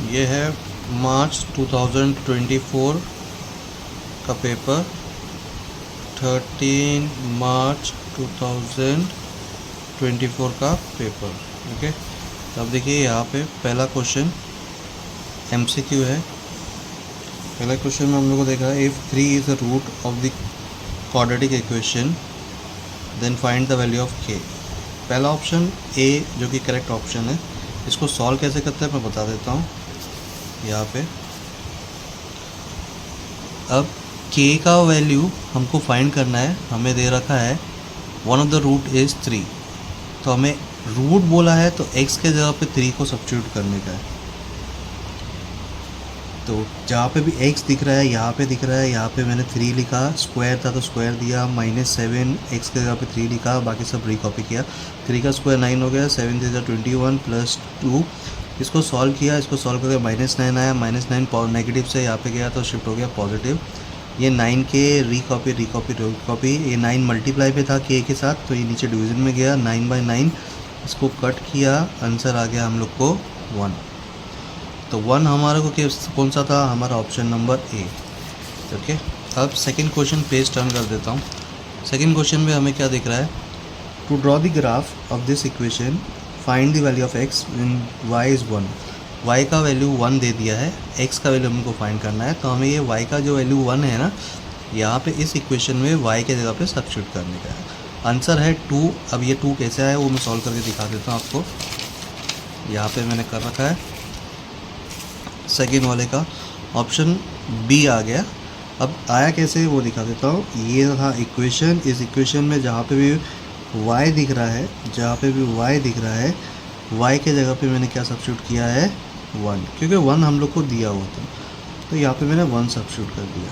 ये है मार्च 2024 का पेपर, 13 मार्च 2024 का पेपर। ओके, तो अब देखिए यहाँ पे पहला क्वेश्चन MCQ है। पहला क्वेश्चन में हम लोग को देखा है, if 3 is the root of the quadratic equation then find the value of k। पहला ऑप्शन A जो कि करेक्ट ऑप्शन है। इसको सॉल्व कैसे करते हैं मैं बता देता हूँ यहाँ पे। अब k का वैल्यू हमको फाइंड करना है, हमें दे रखा है one of the root is 3, तो हमें रूट बोला है तो x के जगह पे 3 को सब्स्टिट्यूट करने का है। तो जहाँ पे भी x दिख रहा है, यहाँ पे दिख रहा है, यहाँ पे मैंने 3 लिखा, स्क्वायर था तो स्क्वायर दिया, -7 x के जगह पे 3 लिखा, बाकी सब रिकॉपी किया। 3 का स्क्वायर 9 हो गया, 7 3 21 प्लस 2। इसको सॉल्व किया, इसको सॉल्व करके -9 आया, -9 नेगेटिव से यहाँ पे गया तो शिफ्ट हो गया पॉजिटिव। ये 9 के रिकॉपी रिकॉपी रिकॉपी, ये 9 मल्टीप्लाई पे था k के साथ, तो ये नीचे डिवीज़न में गया 9/9। इसको कट किया, आंसर आ गया हम लोग को 1। तो 1 हमारे को कौन सा था, हमारा ऑप्शन नंबर A। ओके, अब सेकंड क्वेश्चन पेज टर्न कर देता हूँ। सेकंड क्वेश्चन में हमें क्या दिख रहा है, to draw the graph of this equation find the value of x when y is 1। y का वैल्यू 1 दे दिया है, x का वैल्यू हमको फाइंड करना है, तो हमें ये y का जो वैल्यू 1 है ना, यहाँ पे इस इक्वेशन में y के जगह पे सब्स्टिट्यूट करने का है। आंसर है 2। अब ये 2 कैसे आया वो मैं सॉल्व करके दिखा देता हूँ आपको। यहाँ पे मैंने कर रखा है सेकेंड वाले का, ऑप्शन B आ गया। अब आया कैसे वो दिखा देता हूँ। ये था इक्वेशन, इस इक्वेशन में जहाँ पे भी y दिख रहा है, जहाँ पे भी y दिख रहा है, y के जगह पे मैंने क्या सब्स्टिट्यूट किया है 1, क्योंकि 1 हम लोग को दिया हुआ था, तो यहाँ पे मैंने 1 सब्स्टिट्यूट कर दिया।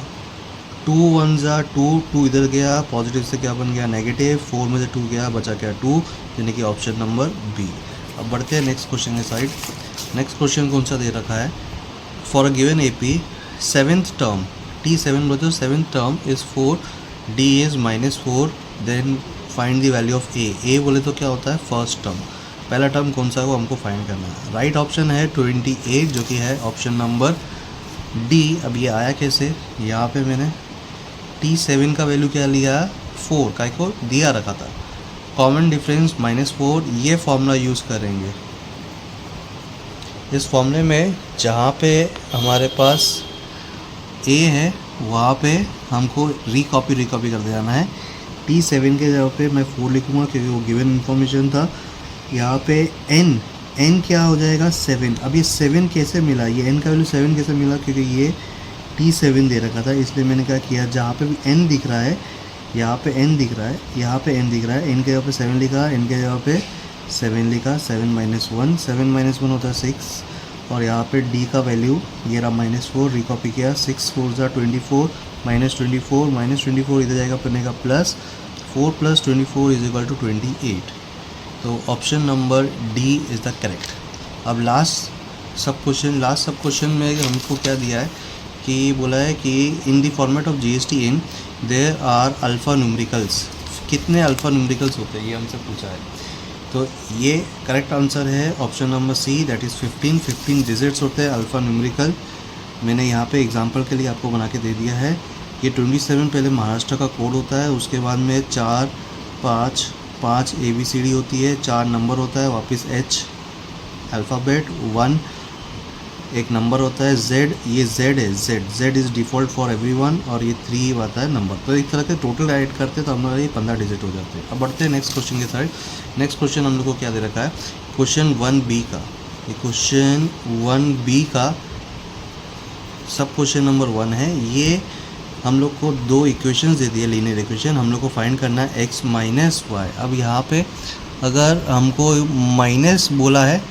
2 1 ज़ा 2, 2 इधर गया, पॉजिटिव से क्या बन गया नेगेटिव, 4 में से 2 गया, बचा क्या 2, यानी कि ऑप्शन नंबर B। अब बढ़ते हैं नेक्स्ट क्वेश्चन के साइड। नेक्स्ट क्वेश्चन कौन सा दे रखा है, for a given AP 7th term T7 बोलते 7th term is 4, D is -4, then find the value of A बोले तो क्या होता है फर्स्ट टर्म। पहला टर्म कौन सा है वो हमको फाइंड करना है। राइट ऑप्शन है 28 जो कि है ऑप्शन नंबर D। अब ये आया कैसे, यहाँ पे मैंने T7 का वैल्यू क्या लिया 4, का को दिया रखा था, कॉमन डिफरेंस -4, ये फॉर्मूला यूज़ करेंगे। इस फॉर्मूले में जहाँ पे हमारे पास A है वहाँ पे हमको रिकॉपी कर देना है। T7 के जगह पे मैं 4 लिखूँगा क्योंकि वो गिवन इन्फॉर्मेशन था। यहाँ पे n क्या हो जाएगा 7। अब ये 7 कैसे मिला, ये n का वैल्यू 7 कैसे मिला, क्योंकि ये T7 दे रखा था, इसलिए मैंने क्या किया, जहाँ पे भी n दिख रहा है, यहाँ पे n दिख रहा है, यहाँ पे n दिख रहा है, n के जगह पे 7 लिखा, n के जगह पे 7 लिखा, 7 - 1, 7 - 1 होता है 6, और यहाँ पे D का वैल्यू ये रहा -4, रिकॉपी किया, 6 4 ज़ा 24, -24 इधर जाएगा पढ़ने का प्लस 4 + 24 = 28। तो option number D is the correct. अब लास्ट सब क्वेश्चन में हमको क्या दिया है कि बोला है कि in the format of GST there are alphanumericals. कितने अल्फ़ा न्यूमेरिकल्स होते हैं ये हमसे पूछा है, तो ये करेक्ट आंसर है option number C, that is 15 digits होते हैं अल्फ़ा न्यूमेरिकल। मैंने यहाँ पे एग्जांपल के लिए आपको बना के दे दिया है। ये 27 पहले महाराष्ट्र का कोड होता है, उसके बाद में 4 5 ABCD होती है, 4 नंबर होता है, वापस H अल्फ़ाबेट, 1 एक नंबर होता है, Z ये Z है, Z is default for everyone, और ये 3 आता है नंबर। तो एक तरह के टोटल ऐड करते तो हमारे ये 15 डिजिट हो जाते हैं। अब बढ़ते हैं नेक्स्ट क्वेश्चन के साइड। नेक्स्ट क्वेश्चन हम लोग को क्या दे रखा है, क्वेश्चन 1B का। ये क्वेश्चन 1B का सब क्वेश्चन नंबर 1 है। ये हम लोग को 2 इक्वेशंस दे दिए, लीनियर इक्वेशन, हम लोग को फाइंड करना है x - y। अब यहाँ पे अगर हमको माइनस बोला है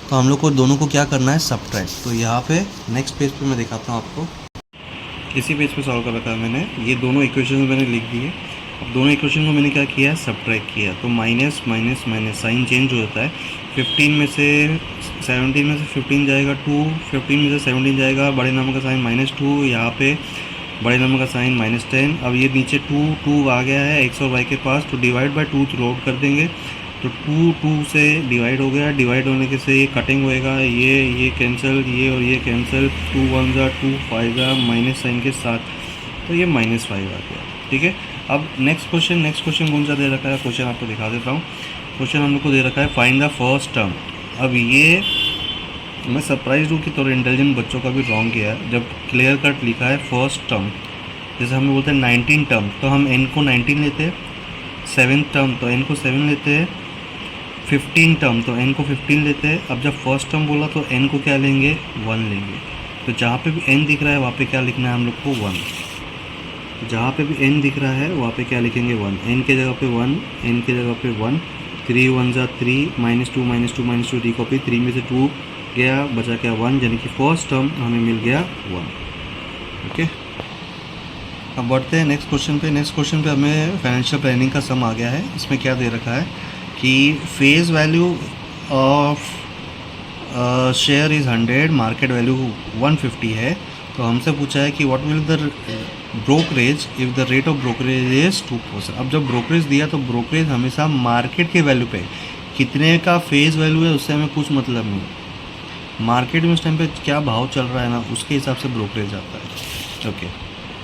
तो हम लोग को दोनों को क्या करना है सब्ट्रैक्ट। तो यहाँ पे नेक्स्ट पेज पे मैं दिखाता हूँ आपको, इसी पेज पे सॉल्व कर रखा है मैंने। ये दोनों इक्वेशंस मैंने लिख दिए। अब दोनों इक्वेशन को मैंने क्या किया, सब्ट्रैक्ट किया, तो माइनस साइन चेंज हो जाता है। 17 में से 15 जाएगा 2, 15 में से 17 जाएगा, बड़े नंबर का साइन -2, यहाँ पे बड़े नंबर का साइन -10। अब ये नीचे 2 आ गया है x और y के पास, तो डिवाइड बाय 2 थ्रू आउट कर देंगे। तो 2 से डिवाइड हो गया, डिवाइड होने के से ये कटिंग होएगा, ये कैंसिल, ये और ये कैंसिल, 2 1 जा 2 5 जा माइनस साइन के साथ, तो ये -5 आ गया। ठीक है, अब नेक्स्ट क्वेश्चन कौन सा दे रखा है, क्वेश्चन आपको दिखा देता हूँ। क्वेश्चन हम लोग को दे रखा है फाइंड द फर्स्ट टर्म। अब ये मैं सरप्राइज हूँ कि थोड़े इंटेलिजेंट बच्चों का भी रॉन्ग किया है। जब क्लियर कट लिखा है फर्स्ट टर्म, जैसे हम लोग बोलते हैं 19 टर्म, तो हम n को 19 लेते हैं, 7th टर्म तो n को 7 लेते हैं, 15 टर्म तो n को 15 लेते हैं। अब जब फर्स्ट टर्म बोला तो n को क्या लेंगे, 1 लेंगे। तो जहाँ पे भी n दिख रहा है वहाँ पे क्या लिखना है हम लोग को, 1। जहाँ पे भी n दिख रहा है वहाँ पे क्या लिखेंगे, 1। n के जगह पे 1, n के जगह पे 1, 3 1 जा 3, -2 रिकॉपी, 3 में से 2 गया, बचा क्या 1, यानी कि फर्स्ट टर्म हमें मिल गया 1। ओके, अब बढ़ते हैं नेक्स्ट क्वेश्चन पे। नेक्स्ट क्वेश्चन पे हमें फाइनेंशियल प्लानिंग का सम आ गया है। इसमें क्या दे रखा है कि face value of share is 100, market value 150 है। तो हमसे पूछा है कि what will the brokerage if the rate of brokerage is 2%। अब जब ब्रोकरेज दिया तो ब्रोकरेज हमेशा मार्केट के वैल्यू पे, कितने का फेस वैल्यू है उससे हमें कुछ मतलब नहीं। मार्केट में उस टाइम पे क्या भाव चल रहा है ना, उसके हिसाब से ब्रोकरेज आता है। ओके,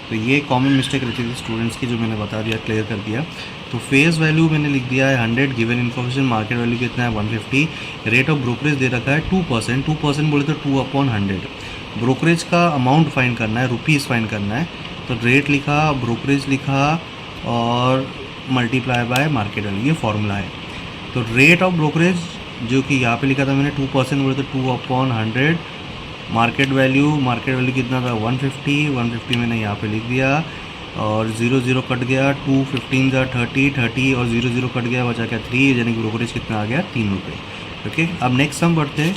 तो ये कॉमन मिस्टेक रहती थी स्टूडेंट्स की, जो मैंने बता दिया, क्लियर कर दिया। तो फेस वैल्यू मैंने लिख दिया है 100, गिवन इन्फॉर्मेशन मार्केट वैल्यू कितना है 150, रेट ऑफ ब्रोकरेज दे रखा है 2%। 2% बोले तो 2/100। ब्रोकरेज का अमाउंट फाइंड करना है, रुपीज़ फाइंड करना है। तो रेट लिखा, ब्रोकरेज लिखा और मल्टीप्लाई बाय मार्केट वैल्यू, ये फॉर्मूला है। तो रेट ऑफ ब्रोकरेज जो कि यहाँ पे लिखा था मैंने 2% बोले तो 2/100, मार्केट वैल्यू कितना था 150 मैंने यहाँ पे लिख दिया, और 0 0 कट गया, 2 15 जा 30 और 0 0 कट गया, बचा क्या 3, यानी कि ब्रोकरेज कितना आ गया 3 रुपये। ओके, अब नेक्स्ट हम बढ़ते हैं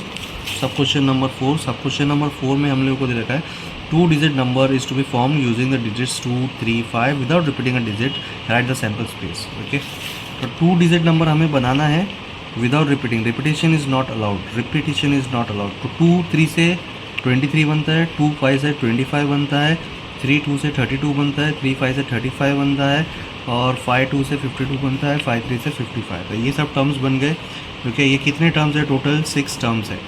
सब क्वेश्चन नंबर 4। सब क्वेश्चन नंबर 4 में हम लोगों को दे रखा है 2 digit number is to be form using the digits 2 3 5 without repeating a digit, write the sample space. Okay, तो 2 डिजिट नंबर हमें बनाना है without repeating, repetition is not allowed. तो 2 3 से 23 बनता है, 2 5 से 25 बनता है, 3 2 से 32 बनता है, 3 5 से 35 बनता है, और 5 2 से 52 बनता है, 5 3 से 55। तो ये सब टर्म्स बन गए। क्योंकि ये कितने टर्म्स है, टोटल 6 टर्म्स है।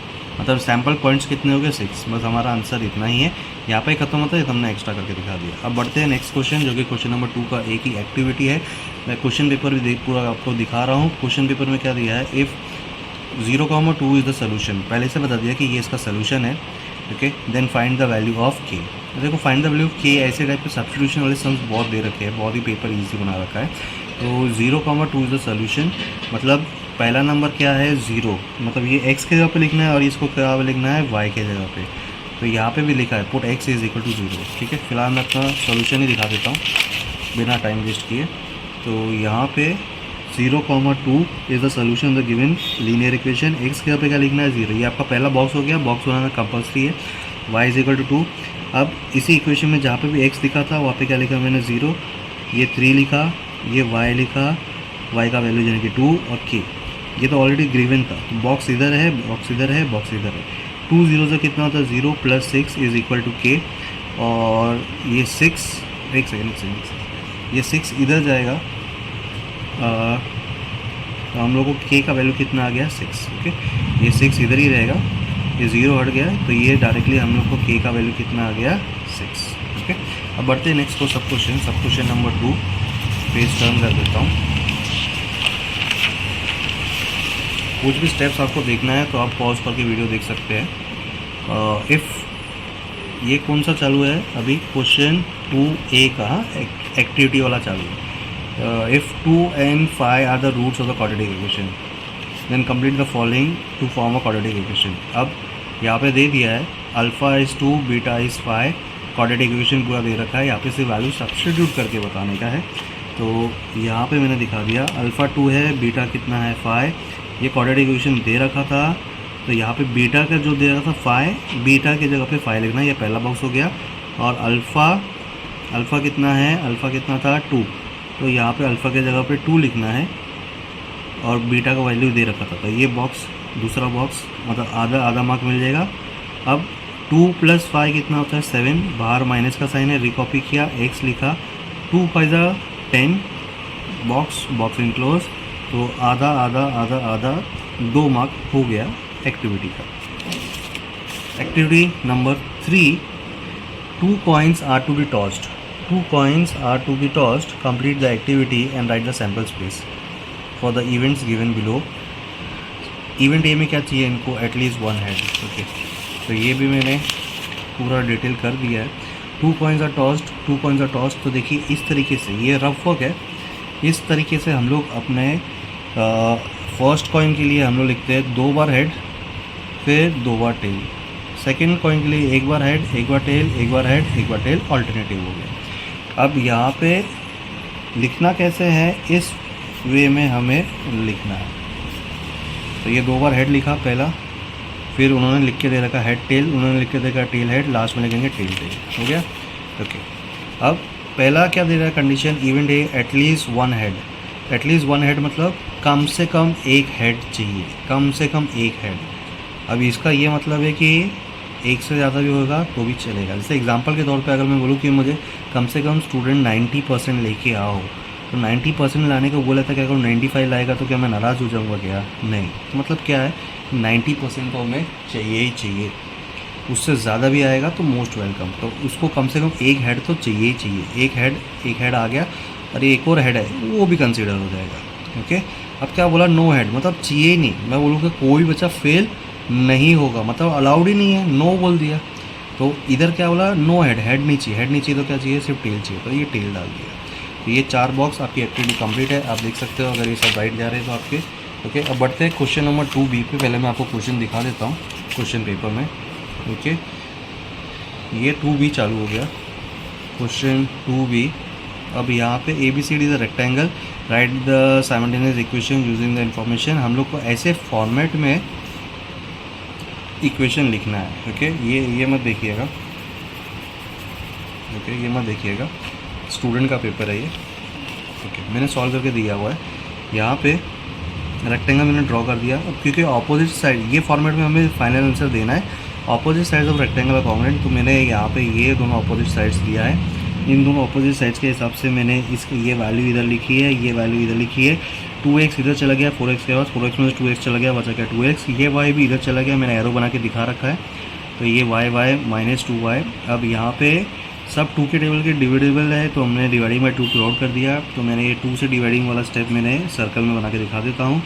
मतलब सैम्पल पॉइंट्स कितने हो गए, 6। बस हमारा आंसर इतना ही है, यहाँ पे खत्म होता है, तो हमने एक्स्ट्रा करके दिखा दिया। अब बढ़ते हैं नेक्स्ट क्वेश्चन, जो कि क्वेश्चन नंबर 2 का एक ही एक्टिविटी है। मैं क्वेश्चन पेपर भी पूरा आपको दिखा रहा हूँ। क्वेश्चन पेपर में क्या दिया है, इफ़ 0,2 इज़ द सोल्यूशन, पहले से बता दिया कि ये इसका सोल्यूशन है। Okay, then find the value of K. देखो फाइंड द वैल्यू ऑफ के, ऐसे टाइप के सब्स्टिट्यूशन वाले सम्स बहुत दे रखे हैं, बहुत ही पेपर इजी बना रखा है। तो 0,2 इज़ द सोल्यूशन, मतलब पहला नंबर क्या है 0, मतलब ये x के जगह पे लिखना है और इसको क्या लिखना है y के जगह पे। तो यहाँ पे भी लिखा है put x is equal to 0। ठीक है, फिलहाल मैं अपना सोल्यूशन ही दिखा देता हूँ बिना टाइम वेस्ट किए। तो यहाँ पे 0,2 is the solution the given linear equation. x के जगह पे क्या लिखना है 0, ये आपका पहला बॉक्स हो गया, बॉक्स बनाना कंपल्सरी है। y is equal to 2। अब इसी इक्वेशन में जहाँ पे भी x लिखा था वहाँ पे क्या लिखा मैंने 0, ये 3 लिखा, ये y लिखा, y का वैल्यू यानी कि 2 और k, ये तो ऑलरेडी गिवन था। बॉक्स इधर है, बॉक्स इधर है, बॉक्स इधर है। 2 0 से कितना होता है 0 + 6 इज इक्वल टू k, और ये 6 एक सेकेंड ये 6 इधर जाएगा, तो हम लोग को k का वैल्यू कितना आ गया 6। ओके, ये 6 इधर ही रहेगा, ये 0 हट गया, तो ये डायरेक्टली हम लोग को k का वैल्यू कितना आ गया 6। ओके, अब बढ़ते हैं नेक्स्ट को सब क्वेश्चन नंबर 2 पेज टर्न कर देता हूँ। कुछ भी स्टेप्स आपको देखना है तो आप पॉज करके वीडियो देख सकते हैं। इफ़ ये कौन सा चालू है अभी, क्वेश्चन 2A का एक्टिविटी वाला चालू है। If 2 and 5 are the roots of the quadratic equation, then complete the following to form a quadratic equation. अब यहाँ पे दे दिया है alpha is 2 beta is 5, quadratic equation पूरा दे रखा है, यहाँ पे सिर्फ वैल्यू सब्स्टिट्यूट करके बताने का है। तो यहाँ पे मैंने दिखा दिया अल्फ़ा 2 है, बीटा कितना है 5, ये क्वाड्रेटिक इक्वेशन दे रखा था। तो यहाँ पे बीटा का जो दे रखा था 5, बीटा की जगह पे 5 लिखना है, ये पहला बॉक्स हो गया। और अल्फ़ा कितना है, अल्फ़ा कितना था 2, तो यहाँ पे अल्फ़ा के जगह पे 2 लिखना है, और बीटा का वैल्यू दे रखा था। तो ये बॉक्स, दूसरा बॉक्स, मतलब आधा मार्क मिल जाएगा। अब 2 + 5 कितना होता है 7, बाहर माइनस का साइन है, रिकॉपी किया, x लिखा, 2 5 10, बॉक्स इनक्लोज, तो आधा आधा आधा आधा 2 मार्क हो गया एक्टिविटी का। Activity number 3, 2 coins are to be tossed. 2 coins are to be tossed. Complete the activity and write the sample space for the events given below. Event A में क्या चाहिए इनको, एटलीस्ट 1 हेड। ओके, तो ये भी मैंने पूरा डिटेल कर दिया है। 2 coins are tossed, 2 coins are tossed। तो देखिए इस तरीके से, ये रफ वर्क है, इस तरीके से हम लोग अपने फर्स्ट कॉइन के लिए हम लोग लिखते हैं 2 बार हेड फिर 2 बार टेल। सेकेंड कॉइन के लिए 1 बार हेड 1 बार टेल, 1 बार हेड 1 बार टेल, ऑल्टरनेटिव हो गया। अब यहाँ पे लिखना कैसे है, इस वे में हमें लिखना है। तो ये 2 बार हेड लिखा पहला, फिर उन्होंने लिख के दे रखा हेड टेल, उन्होंने लिख के दे रखा टेल हेड, लास्ट में लिखेंगे टेल टेल। हो गया। ओके, अब पहला क्या दे रहा है condition, event A at least 1 head. At least 1 head मतलब कम से कम 1 हेड चाहिए, कम से कम 1 हेड। अब इसका ये मतलब है कि 1 से ज़्यादा भी होगा तो भी चलेगा। जैसे एग्जांपल के तौर पे अगर मैं बोलूँ कि मुझे कम से कम स्टूडेंट 90% लेके आओ, तो 90% लाने को बोला था कि अगर 95 लाएगा तो क्या मैं नाराज़ हो जाऊँगा क्या? नहीं। तो मतलब क्या है, 90% तो हमें चाहिए ही चाहिए। उससे ज़्यादा भी आएगा तो मोस्ट वेलकम। तो उसको कम से कम 1 हेड तो चाहिए ही चाहिए। 1 हेड आ गया, अरे एक और हेड है वो भी कंसिडर हो जाएगा। ओके, अब क्या बोला, नो हेड मतलब चाहिए ही नहीं। मैं बोलूँगा कोई बच्चा फेल नहीं होगा, मतलब अलाउड ही नहीं है, नो बोल दिया। तो इधर क्या बोला, नो हेड, हेड नहीं चाहिए। हेड नहीं चाहिए तो क्या चाहिए, सिर्फ टेल चाहिए, तो ये टेल डाल दिया। तो ये 4 बॉक्स आपकी एक्टिविटी कंप्लीट है, आप देख सकते हो अगर ये सब राइट जा रहे हैं तो आपके। ओके, अब बढ़ते हैं क्वेश्चन नंबर 2B पे। पहले मैं आपको क्वेश्चन दिखा देता हूँ क्वेश्चन पेपर में। ओके, ये 2B चालू हो गया, क्वेश्चन 2B। अब यहाँ पे ABCD is a rectangle, right the simultaneous equation using the information. हम लोग को ऐसे फॉर्मेट में इक्वेशन लिखना है। ओके, ये मत देखिएगा, ओके ये मत देखिएगा, स्टूडेंट का पेपर है ये। ओके, मैंने सॉल्व करके दिया हुआ है। यहाँ पे रेक्टेंगल मैंने ड्रॉ कर दिया। अब क्योंकि अपोजिट साइड, ये फॉर्मेट में हमें फाइनल आंसर देना है, opposite sides of rectangle are congruent. तो मैंने यहाँ पे ये दोनों अपोजिट साइड्स दिया है। इन दोनों अपोजिट साइड्स के हिसाब से मैंने इसकी ये वैल्यू इधर लिखी है, ये वैल्यू इधर लिखी है। 2x इधर चला गया, 4x के पास, 4x में 2x चला गया, बचा क्या 2x। ये y भी इधर चला गया, मैंने एरो बना के दिखा रखा है। तो ये y माइनस 2y। अब यहाँ पे सब 2 के टेबल के डिविडेबल है, तो हमने डिवाइडिंग बाई 2 को आउट कर दिया। तो मैंने ये 2 से डिवाइडिंग वाला स्टेप मैंने सर्कल में बना के दिखा देता हूँ।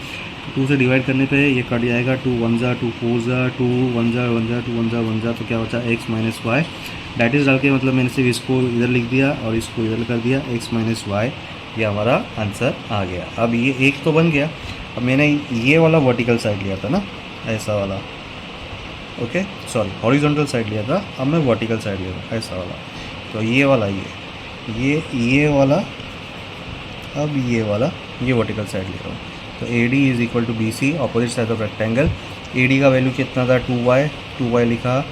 2 से डिवाइड करने पे ये कट जाएगा, 2 1 जा, 2 4 जा, 2 1 जा 1 जा, 2 1 जा 1 जा, तो क्या बचा x minus y. That is डाल के मतलब मैंने सिर्फ इसको इधर लिख दिया और इसको इधर कर दिया, x माइनस वाई। ये हमारा आंसर आ गया। अब ये एक तो बन गया। अब मैंने ये वाला वर्टिकल साइड लिया था ना, ऐसा वाला, ओके सॉरी हॉरिजॉन्टल साइड लिया था, अब मैं वर्टिकल साइड लिया था, ऐसा वाला। तो ये वाला ये वाला, अब ये वाला, ये वर्टिकल साइड ले रहा हूँ। तो AD is equal to BC, opposite side of rectangle. AD का वैल्यू कितना था, 2y लिखा।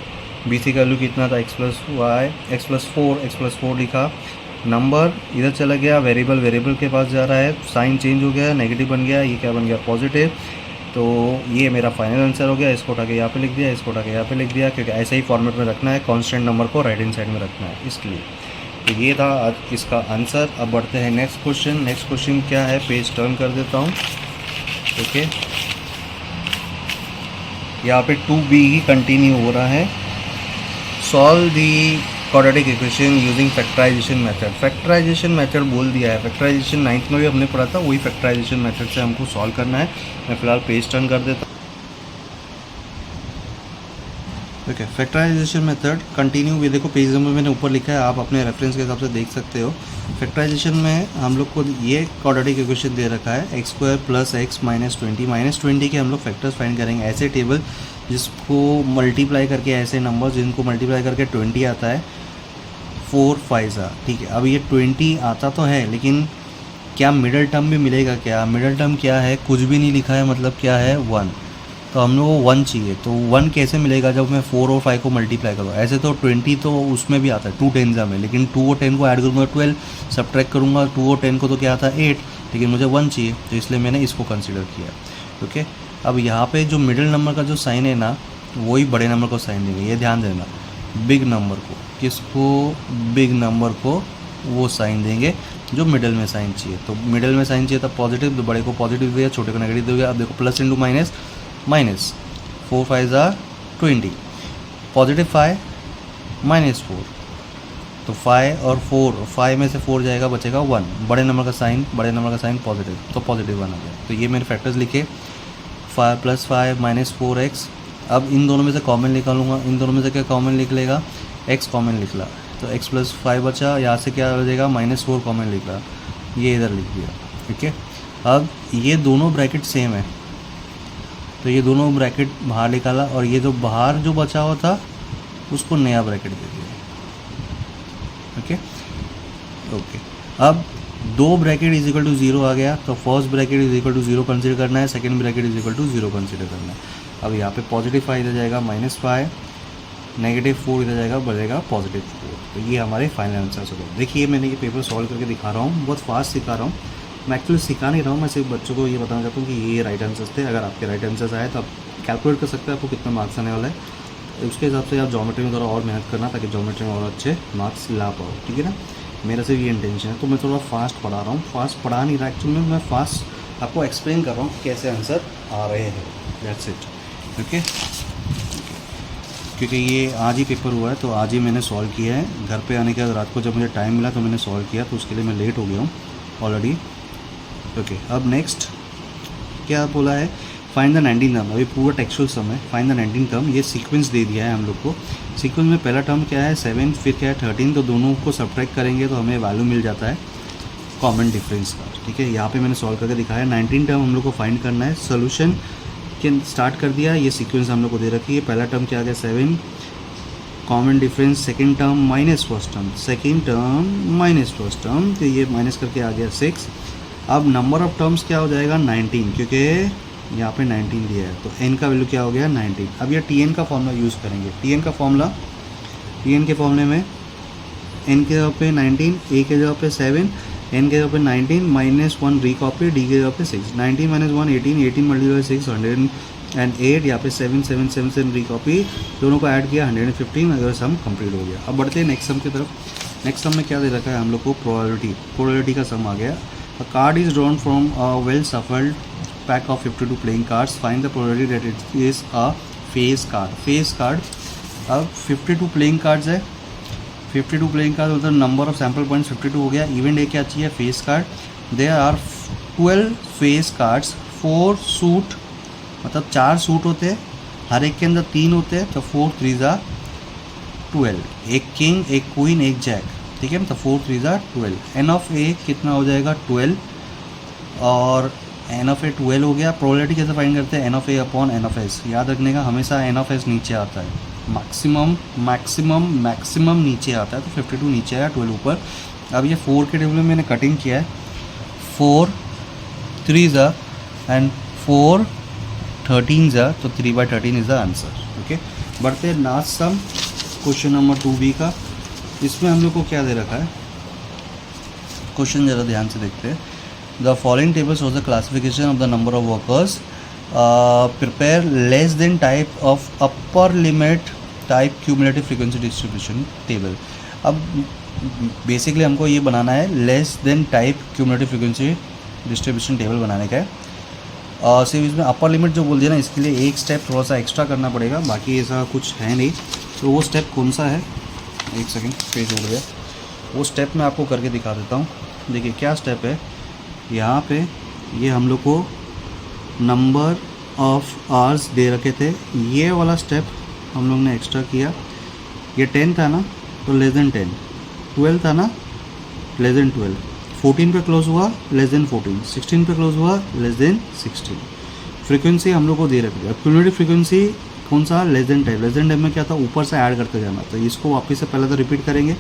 BC का वैल्यू कितना था, x प्लस 4 लिखा। नंबर इधर चला गया, वेरिएबल के पास जा रहा है, साइन चेंज हो गया, नेगेटिव बन गया, ये क्या बन गया, पॉजिटिव। तो ये मेरा फाइनल आंसर हो गया। इसको उठा के यहाँ पे लिख दिया, इसको उठा के यहाँ पे लिख दिया, क्योंकि ऐसे ही फॉर्मेट में रखना है, कांस्टेंट नंबर को राइट हैंड साइड में रखना है इसलिए। तो ये था आज इसका आंसर। अब बढ़ते हैं नेक्स्ट क्वेश्चन। नेक्स्ट क्वेश्चन क्या है, पेज टर्न कर देता हूँ। ओके, यहाँ पे 2B ही कंटिन्यू हो रहा है। Solve the quadratic equation using factorisation method. Factorisation method बोल दिया है, फैक्टराइजेशन 9th में भी हमने पढ़ा था, वही फैक्टराइजेशन मेथड से हमको सॉल्व करना है। मैं फिलहाल पेज टर्न कर देता हूँ। Okay, factorisation method continue. ये देखो पेज नंबर मैंने ऊपर लिखा है, आप अपने रेफरेंस के हिसाब से देख सकते हो। फैक्टराइजेशन में हम लोग को ये क्वाड्रेटिक इक्वेशन दे रखा है, x² + x - 20 के हम लोग फैक्टर्स फाइंड करेंगे। ऐसे टेबल जिसको मल्टीप्लाई करके, ऐसे नंबर जिनको मल्टीप्लाई करके 20 आता है, 4 5 ठीक है। अब ये 20 आता तो है, लेकिन क्या मिडल टर्म भी मिलेगा क्या? मिडल टर्म क्या है, कुछ भी नहीं लिखा है, मतलब क्या है 1। तो हम लोग को 1 चाहिए। तो 1 कैसे मिलेगा जब मैं 4 और 5 को मल्टीप्लाई करूँ? ऐसे तो 20 तो उसमें भी आता है 2 10 में, लेकिन 2 और 10 को ऐड करूँगा 12, सब्ट्रैक्ट करूँगा 2 और 10 को तो क्या आता है 8, लेकिन मुझे 1 चाहिए, तो इसलिए मैंने इसको कंसिडर किया। ओके, अब यहाँ पे जो मिडिल नंबर का जो साइन है ना, वही बड़े नंबर को साइन देंगे, ये ध्यान देना। बिग नंबर को, किसको? बिग नंबर को वो साइन देंगे जो मिडल में साइन चाहिए। तो मिडल में साइन चाहिए था पॉजिटिव, तो बड़े को पॉजिटिव दिया, छोटे को नेगेटिव दिया। अब देखो plus into minus, minus 4 5 20, positive 5 -4, तो 5 और 4, 5 में से 4 जाएगा, बचेगा 1। बड़े नंबर का साइन पॉजिटिव, तो पॉजिटिव 1 आ गया। तो ये मेरे फैक्टर्स लिखे, 5 + 5 -4x। अब इन दोनों में से कॉमन निकालूंगा, इन दोनों में से क्या कॉमन निकलेगा, x कॉमन निकला, तो x + 5 बचा, यहाँ से क्या बचेगा, -4 कॉमन निकला, ये इधर लिख दिया। ठीक है, अब ये दोनों ब्रैकेट सेम है, तो ये दोनों ब्रैकेट बाहर निकाला, और ये जो बाहर जो बचा हुआ था उसको नया ब्रैकेट दे दिया। ओके ओके, अब 2 ब्रैकेट इज इक्वल टू 0 आ गया, तो first bracket is equal to 0 consider करना है, second bracket is equal to 0 consider करना है। अब यहाँ पे पॉजिटिव 5 इधर जाएगा, -5, -4 इधर जाएगा, बढ़ेगा +4। तो ये हमारे फाइनल आंसर हो गए। देखिए मैंने ये पेपर सॉल्व करके दिखा रहा हूँ, बहुत फास्ट सिखा रहा हूँ, मैं एक्चुअली सिखा नहीं रहा हूँ, मैं सिर्फ बच्चों को ये बताना चाहता हूँ कि ये राइट आंसर्स थे। अगर आपके राइट आंसर्स आए तो आप कैलकुलेट कर सकते हैं आपको कितना मार्क्स आने वाला है, उसके हिसाब से आप ज्योमेट्री में थोड़ा और मेहनत करना, ताकि ज्योमेट्री में और अच्छे मार्क्स ला पाओ। ठीक है ना, मेरा सिर्फ ये इंटेंशन है। तो मैं थोड़ा फास्ट पढ़ा रहा हूँ, फास्ट पढ़ा नहीं रहा एक्चुअली में, मैं फास्ट आपको एक्सप्लेन कर रहा हूँ कैसे आंसर आ रहे हैं, दैट्स इट। ओके, क्योंकि ये आज ही पेपर हुआ है तो आज ही मैंने सॉल्व किया है। घर पे आने के बाद रात को जब मुझे टाइम मिला तो मैंने सॉल्व किया, तो उसके लिए मैं लेट हो गया हूँ ऑलरेडी। ओके, अब नेक्स्ट क्या बोला है, फाइंड द 19 टर्म। अभी पूरा टेक्सचुअल सम है, फाइंड द 19 टर्म। ये सीक्वेंस दे दिया है हम लोग को। सीक्वेंस में पहला टर्म क्या है 7, फिर क्या है 13, तो दोनों को सब्ट्रैक्ट करेंगे तो हमें वैल्यू मिल जाता है कॉमन डिफरेंस का। ठीक है, यहाँ पे मैंने सॉल्व करके दिखाया। 19 टर्म हम लोग को फाइंड करना है। सोल्यूशन के स्टार्ट कर दिया, ये सीक्वेंस हम लोग को दे रखी है। पहला टर्म क्या आ गया 7, common difference second term minus first term, second term minus first term, तो ये माइनस करके आ गया 6। अब नंबर ऑफ टर्म्स क्या हो जाएगा 19, क्योंकि यहाँ पे 19 दिया है, तो n का वैल्यू क्या हो गया 19। अब ये tn का फॉर्मूला यूज़ करेंगे। tn का फॉर्मूला, tn के फॉर्मूले में n के जगह पे 19, a के जगह पे 7, n के जगह पे 19, -1 रिकॉपी, d के जगह पे 6, 19 - 1 18, 18 × 6 108, यहाँ पे 7 7 7 7 रिकॉपी, दोनों को ऐड किया 115। अगर सम कंप्लीट हो गया। अब बढ़ते हैं नेक्स्ट सम की तरफ। नेक्स्ट सम में क्या दे रखा है हम लोग को, प्रोबेबिलिटी का सम आ गया। A card is drawn from a well shuffled pack of 52 playing cards, find the probability that it is a face card. Face card, अब 52 प्लेइंग कार्ड्स है, 52 प्लेइंग कार्ड मतलब नंबर ऑफ सैम्पल पॉइंट्स 52 हो गया। Event A क्या चाहिए face card. There are 12 face cards, 4 suit, मतलब 4 suit होते हैं, हर एक के अंदर 3 होते हैं, तो 4 3 ज़ा 12, एक किंग, एक क्वीन, एक जैक। ठीक है, तो 4 3 ज़ा 12। एन ऑफ ए कितना हो जाएगा 12, और एन ऑफ ए 12 हो गया। प्रोबेबिलिटी कैसे फाइंड करते हैं, n of A upon n of S. याद रखने का, हमेशा एन ऑफ एस नीचे आता है, मैक्सिमम मैक्सिमम मैक्सिमम नीचे आता है, तो 52 नीचे आया, 12 ऊपर। अब ये 4 के टेबल में मैंने कटिंग किया है, 4 3 ज़ा एंड 4 13 ज़ा, तो 3/13 इज़ द आंसर। ओके, बढ़ते हैं लास्ट सम, क्वेश्चन नंबर 2b का। इसमें हम लोग को क्या दे रखा है, क्वेश्चन ज़रा ध्यान से देखते हैं। The following table shows the classification of the number of workers, prepare less than type of upper limit type cumulative frequency distribution table. अब बेसिकली हमको ये बनाना है less than type cumulative frequency distribution table बनाने का है। सिर्फ इसमें upper limit जो बोल दिया ना, इसके लिए एक स्टेप थोड़ा सा एक्स्ट्रा करना पड़ेगा, बाकी ऐसा कुछ है नहीं। तो वो स्टेप कौन सा है, एक सेकंड पेज उड़ गया, वो स्टेप मैं आपको करके दिखा देता हूँ। देखिए क्या स्टेप है, यहाँ पे ये हम लोग को नंबर ऑफ आवर्स दे रखे थे, ये वाला स्टेप हम लोग ने एक्स्ट्रा किया। ये 10 था ना, तो लेस देन 10, 12 था ना, लेस देन 12, 14 पे क्लोज हुआ, लेस देन 14, 16 पे क्लोज हुआ, लेस देन 16। फ्रीक्वेंसी हम लोग को दे रखी है। क्यूमुलेटिव फ्रीक्वेंसी कौन सा, less than type. Less than type में क्या था, ऊपर से ऐड करते जाना, तो इसको वापस से पहले तो रिपीट करेंगे,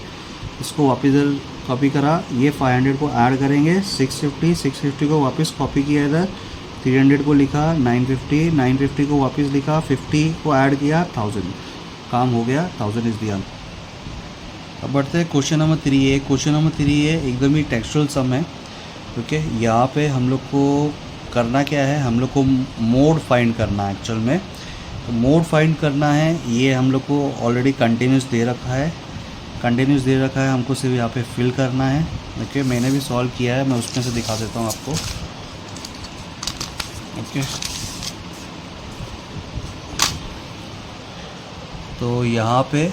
इसको वापस कॉपी करा, ये 500 को ऐड करेंगे, 650 को वापस कॉपी किया इधर, 300 को लिखा, 950 को वापस लिखा, 50 को ऐड किया, 1000, काम हो गया, 1000 इज द आंसर। अब बढ़ते हैं question number 3a। Question number 3a एकदम ही टेक्सचुअल सम है। ओके, यहाँ पे हम लोग को करना क्या है, हम लोग को मोड फाइंड करना है एक्चुअल में। तो मोड फाइंड करना है, ये हम लोग को ऑलरेडी कंटिन्यूस दे रखा है। कंटिन्यूस दे रखा है, हमको सिर्फ यहाँ पे फिल करना है। ओके, मैंने भी सॉल्व किया है, मैं उसमें से दिखा देता हूँ आपको। ओके, तो यहाँ पे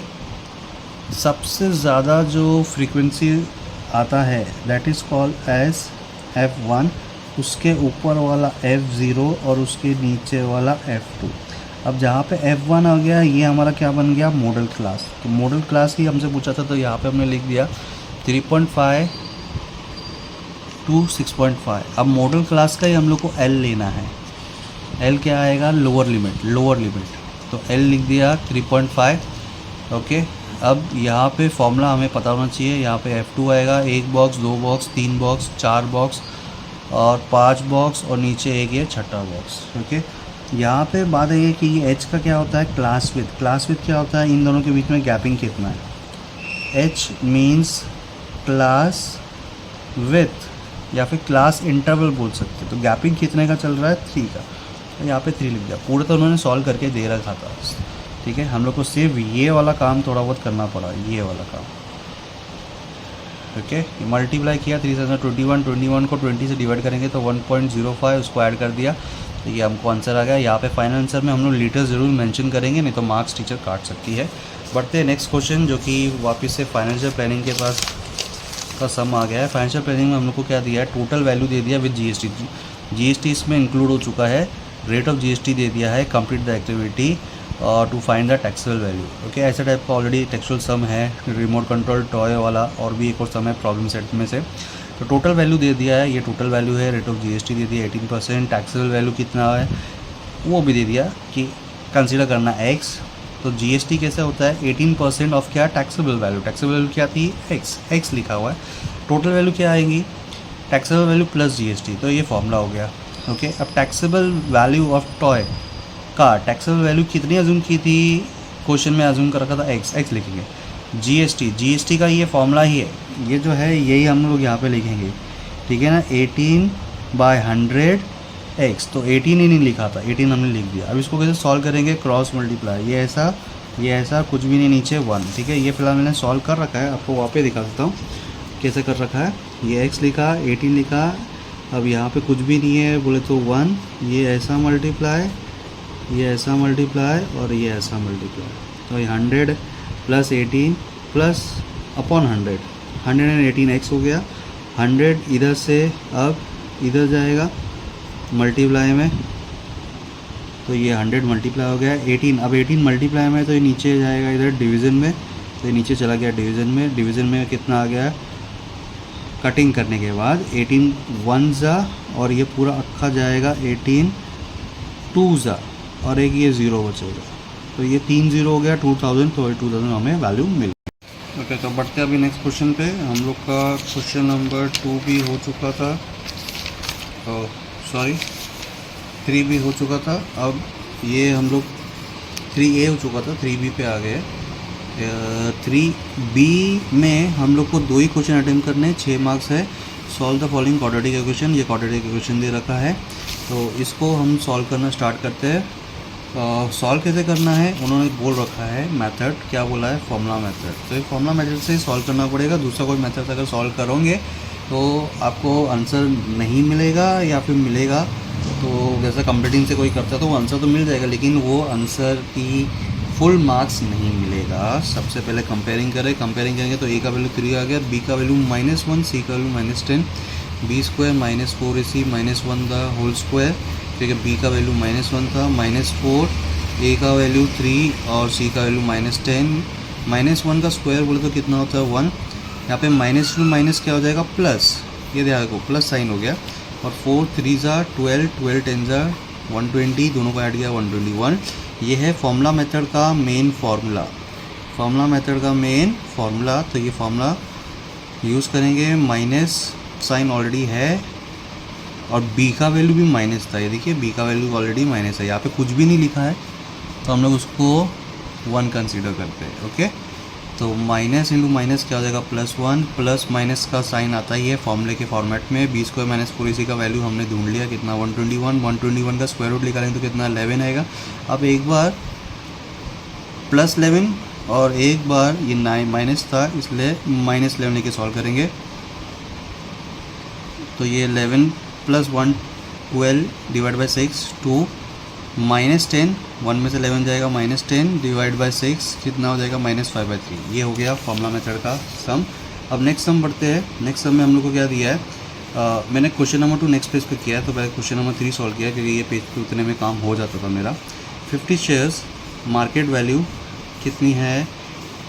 सबसे ज़्यादा जो फ्रीक्वेंसी आता है that is called as F1, उसके ऊपर वाला F0 और उसके नीचे वाला F2। अब जहाँ पे F1 आ गया, ये हमारा क्या बन गया, मॉडल क्लास। तो मॉडल क्लास ही हमसे पूछा था, तो यहाँ पे हमने लिख दिया 3.5 to 6.5। अब मॉडल क्लास का ही हम लोग को L लेना है। L क्या आएगा, लोअर लिमिट, तो L लिख दिया 3.5। ओके, अब यहाँ पे फॉर्मूला हमें पता होना चाहिए। यहाँ पे F2 आएगा, 1 बॉक्स, 2 बॉक्स, 3 बॉक्स, 4 बॉक्स और 5 बॉक्स, और नीचे एक ये छठा बॉक्स। ओके, यहाँ पे बात है कि ये H का क्या होता है, क्लास विथ क्या होता है, इन दोनों के बीच में गैपिंग कितना है। H मीन्स क्लास विथ या फिर क्लास इंटरवल बोल सकते हैं। तो गैपिंग कितने का चल रहा है, 3 का, तो यहाँ पे 3 लिख दिया। पूरा तो उन्होंने सॉल्व करके दे रखा था, ठीक है। हम लोग को सिर्फ ये वाला काम थोड़ा बहुत करना पड़ा, ये वाला काम। ओके, मल्टीप्लाई किया 3,21 को 20 से डिवाइड करेंगे तो 1.05, उसको ऐड कर दिया, तो ये हमको आंसर आ गया। यहाँ पे फाइनल आंसर में हम लोग लीटर ज़रूर मेंशन करेंगे, नहीं तो मार्क्स टीचर काट सकती है। बढ़ते हैं नेक्स्ट क्वेश्चन, जो कि वापस से फाइनेंशियल प्लानिंग के पास का सम आ गया है। फाइनेंशियल प्लानिंग में हम लोग को क्या दिया है, टोटल वैल्यू दे दिया विद जीएसटी इसमें इंक्लूड हो चुका है, रेट ऑफ जीएसटी दे दिया है, कंप्लीट द एक्टिविटी और to find the taxable value. Okay, ऐसा टाइप का ऑलरेडी टैक्सेबल सम है, रिमोट कंट्रोल टॉय वाला, और भी एक और सम है प्रॉब्लम सेट में से। तो टोटल वैल्यू दे दिया है, ये टोटल वैल्यू है, रेट ऑफ जीएसटी दे दिया 18%, टैक्सेबल वैल्यू कितना है वो भी दे दिया कि कंसीडर करना एक्स। तो जीएसटी कैसे होता है, 18% ऑफ क्या, टैक्सेबल वैल्यू क्या थी, एक्स लिखा हुआ है। टोटल वैल्यू क्या आएगी, टैक्सेबल वैल्यू प्लस जीएसटी, तो ये फॉर्मूला हो गया। ओके, अब टैक्सेबल वैल्यू ऑफ टॉय का टैक्सेबल वैल्यू कितनी अज्यूम की थी, क्वेश्चन में अज्यूम कर रखा था एक्स लिखेंगे। जीएसटी का ये फॉर्मूला ही है, ये जो है यही हम लोग यहाँ पे लिखेंगे, ठीक है ना। 18/100 एक्स, तो 18 ही नहीं लिखा था, 18 हमने लिख दिया। अब इसको कैसे सॉल्व करेंगे, क्रॉस मल्टीप्लाई, ये ऐसा कुछ भी नहीं, नीचे 1, ठीक है। ये फिलहाल मैंने सॉल्व कर रखा है, आपको वहाँ पे दिखा देता हूँ कैसे कर रखा है। ये x लिखा, 18 लिखा, अब यहाँ पे कुछ भी नहीं है बोले तो 1, ये ऐसा मल्टीप्लाई, ये ऐसा मल्टीप्लाई और ये ऐसा मल्टीप्लाई, तो ये 100 + 18 प्लस अपॉन 100, 118x हो गया। 100 इधर से अब इधर जाएगा मल्टीप्लाई में, तो ये 100 मल्टीप्लाई हो गया 18। अब 18 मल्टीप्लाई में तो ये नीचे जाएगा इधर डिवीज़न में, तो ये नीचे चला गया डिवीज़न में कितना आ गया, कटिंग करने के बाद 18 1 जा, और ये पूरा अक्खा जाएगा 18 2 जा, और एक ये 0 बचेगा, तो ये 3 0 हो गया 2000, तो 2000 हमें वैल्यू मिल गई। ओके, तो बढ़ते हैं अभी नेक्स्ट क्वेश्चन पे। हम लोग का क्वेश्चन नंबर 2 भी हो चुका था, सॉरी 3 भी हो चुका था। अब ये हम लोग 3A हो चुका था, 3B पे आ गए। 3B में हम लोग को 2 ही क्वेश्चन अटेम्प्ट करने हैं, 6 मार्क्स है। Solve the following quadratic equation, ये क्वाड्रेटिक इक्वेशन दे रखा है, तो इसको हम सॉल्व करना स्टार्ट करते हैं। सॉल्व कैसे करना है उन्होंने बोल रखा है, मेथड क्या बोला है, फॉर्मूला मेथड। तो ये फॉर्मूला मेथड से सॉल्व करना पड़ेगा, दूसरा कोई मेथड अगर सॉल्व करोगे तो आपको आंसर नहीं मिलेगा, या फिर मिलेगा तो जैसा कंप्यूटिंग से कोई करता है तो वो आंसर तो मिल जाएगा, लेकिन वो आंसर की फुल मार्क्स नहीं मिलेगा। सबसे पहले कंपेयरिंग करेंगे तो A का वैल्यू 3 आ गया, B का वैल्यू -1, C का value -10, B² - 4AC -1 the whole square, ठीक है। B का वैल्यू -1 था, -4, A का वैल्यू 3 और C का वैल्यू -10। -1 का स्क्वायर बोले तो कितना होता है 1, यहाँ पे -2 माइनस क्या हो जाएगा प्लस, ये देखो प्लस साइन हो गया, और 4 3 ज़ा 12, 12 10 ज़ा 120, दोनों को ऐड किया 121। ये है फॉर्मूला मेथड का मेन फार्मूला, तो ये फार्मूला यूज़ करेंगे। माइनस साइन ऑलरेडी है, और B का वैल्यू भी माइनस था, ये देखिए B का वैल्यू ऑलरेडी माइनस है, यहाँ पे कुछ भी नहीं लिखा है, तो हम लोग उसको 1 कंसीडर करते हैं। ओके, तो माइनस इंटू माइनस क्या हो जाएगा +1, प्लस माइनस का साइन आता ही है फॉर्मूले के फॉर्मेट में। B² - 4AC का वैल्यू हमने ढूंढ लिया, कितना 121 का स्क्वायर रूट निकालेंगे तो कितना 11 आएगा। अब एक बार +11 और एक बार ये 9 माइनस था इसलिए -11 लेके सॉल्व करेंगे। तो ये 11 + 1 12 डिवाइड बाई 6 2 -10, 1 में से 11 जाएगा -10 डिवाइड बाई 6 कितना हो जाएगा -5/3। ये हो गया फॉर्मूला मेथड का सम। अब नेक्स्ट सम बढ़ते हैं। नेक्स्ट सम में हम लोग को क्या दिया है, मैंने क्वेश्चन नंबर 2 नेक्स्ट पेज पे किया है, तो पहले क्वेश्चन नंबर 3 सॉल्व किया क्योंकि ये पेज पे उतने में काम हो जाता था मेरा। 50 शेयर्स, मार्केट वैल्यू कितनी है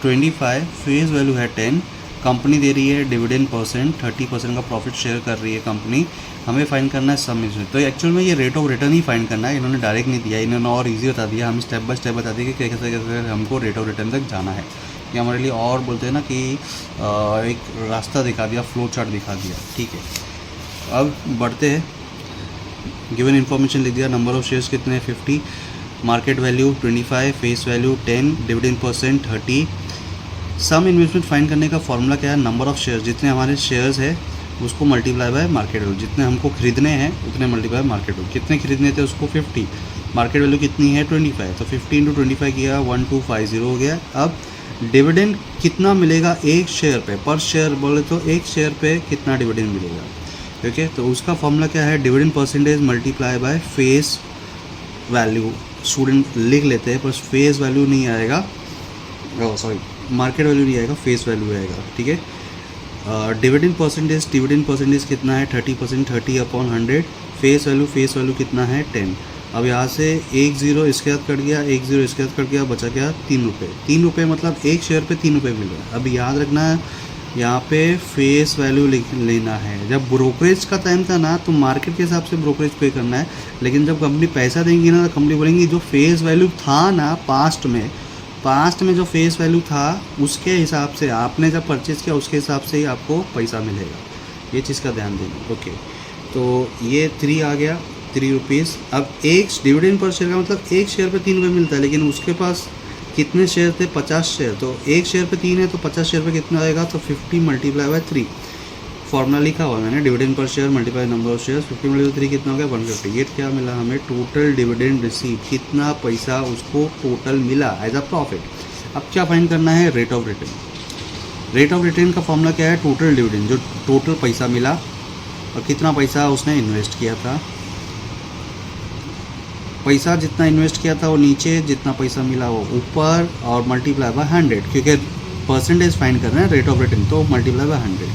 25, फेस वैल्यू है 10, कंपनी दे रही है डिविडेंड परसेंट 30% का प्रॉफिट शेयर कर रही है कंपनी, हमें फाइंड करना है सम इसमें। तो एक्चुअल में ये rate of return he find करना है, इन्होंने डायरेक्ट नहीं दिया, इन्होंने और इजी बता दिया, हम स्टेप बाय स्टेप बता दिए कि कैसे कैसे हमको रेट ऑफ रिटर्न तक जाना है। ये हमारे लिए और बोलते हैं ना कि एक रास्ता दिखा दिया, फ्लो चार्ट दिखा दिया, ठीक है। अब बढ़ते हैं, गिवन इन्फॉर्मेशन लिख दिया, नंबर ऑफ शेयर्स कितने हैं 50, market value 25, face value 10, dividend percent 30। Sum investment find करने का फॉर्मूला क्या है, नंबर ऑफ शेयर्स, जितने हमारे शेयर्स है उसको मल्टीप्लाई बाय मार्केट वैल्यू, जितने हमको खरीदने हैं उतने मल्टीप्लाई मार्केट वैल्यू, कितने खरीदने थे उसको 50, मार्केट वैल्यू कितनी है 25, तो 50 × 25 किया 1250 हो गया। अब डिविडेंड कितना मिलेगा एक शेयर पे, पर शेयर बोले तो एक शेयर पे कितना डिविडेंड मिलेगा, ठीक है। तो उसका फॉर्मूला क्या है, dividend percentage multiply by face value. Student लिख लेते हैं पर फेस वैल्यू नहीं आएगा, सॉरी मार्केट वैल्यू नहीं आएगा, फेस वैल्यू आएगा, ठीक है। डिविडेंड परसेंटेज कितना है 30%, 30/100, फेस वैल्यू कितना है 10। अब यहाँ से 1 0 इसके साथ कट गया, 1 0 इसके साथ कट गया, बचा क्या 3 रुपये। 3 रुपये मतलब एक शेयर पे 3 रुपये मिल रहा है। अब याद रखना है यहाँ पे फेस वैल्यू लेना है। जब ब्रोकरेज का टाइम था ना तो मार्केट के हिसाब से ब्रोकरेज पे करना है, लेकिन जब कंपनी पैसा देंगी ना तो कंपनी बोलेंगी जो फेस वैल्यू था ना पास्ट में जो फेस वैल्यू था उसके हिसाब से आपने जब परचेज़ किया उसके हिसाब से ही आपको पैसा मिलेगा, ये चीज़ का ध्यान देना। ओके, तो ये 3 आ गया, 3 रुपीज़। अब एक डिविडेंड पर शेयर का मतलब एक शेयर पे 3 रुपये मिलता है, लेकिन उसके पास कितने शेयर थे 50 शेयर, तो एक शेयर पे 3 है तो 50 शेयर पे कितना आएगा, तो 50 × 3। फॉर्मूला लिखा हुआ मैंने, dividend per share multiply number of shares, 50 × 3 कितना हो गया 150। ये क्या मिला हमें, टोटल डिविडेंड रिसीव, कितना पैसा उसको टोटल मिला एज अ प्रॉफिट। अब क्या फाइंड करना है, rate of return. Rate of return का फॉर्मूला क्या है, टोटल डिविडेंड, जो टोटल पैसा मिला और कितना पैसा उसने इन्वेस्ट किया था, पैसा जितना इन्वेस्ट किया था वो नीचे, जितना पैसा मिला वो ऊपर, और मल्टीप्लाई बाय 100, क्योंकि परसेंटेज फाइंड कर रहे हैं रेट ऑफ रिटर्न, तो मल्टीप्लाई बाय 100।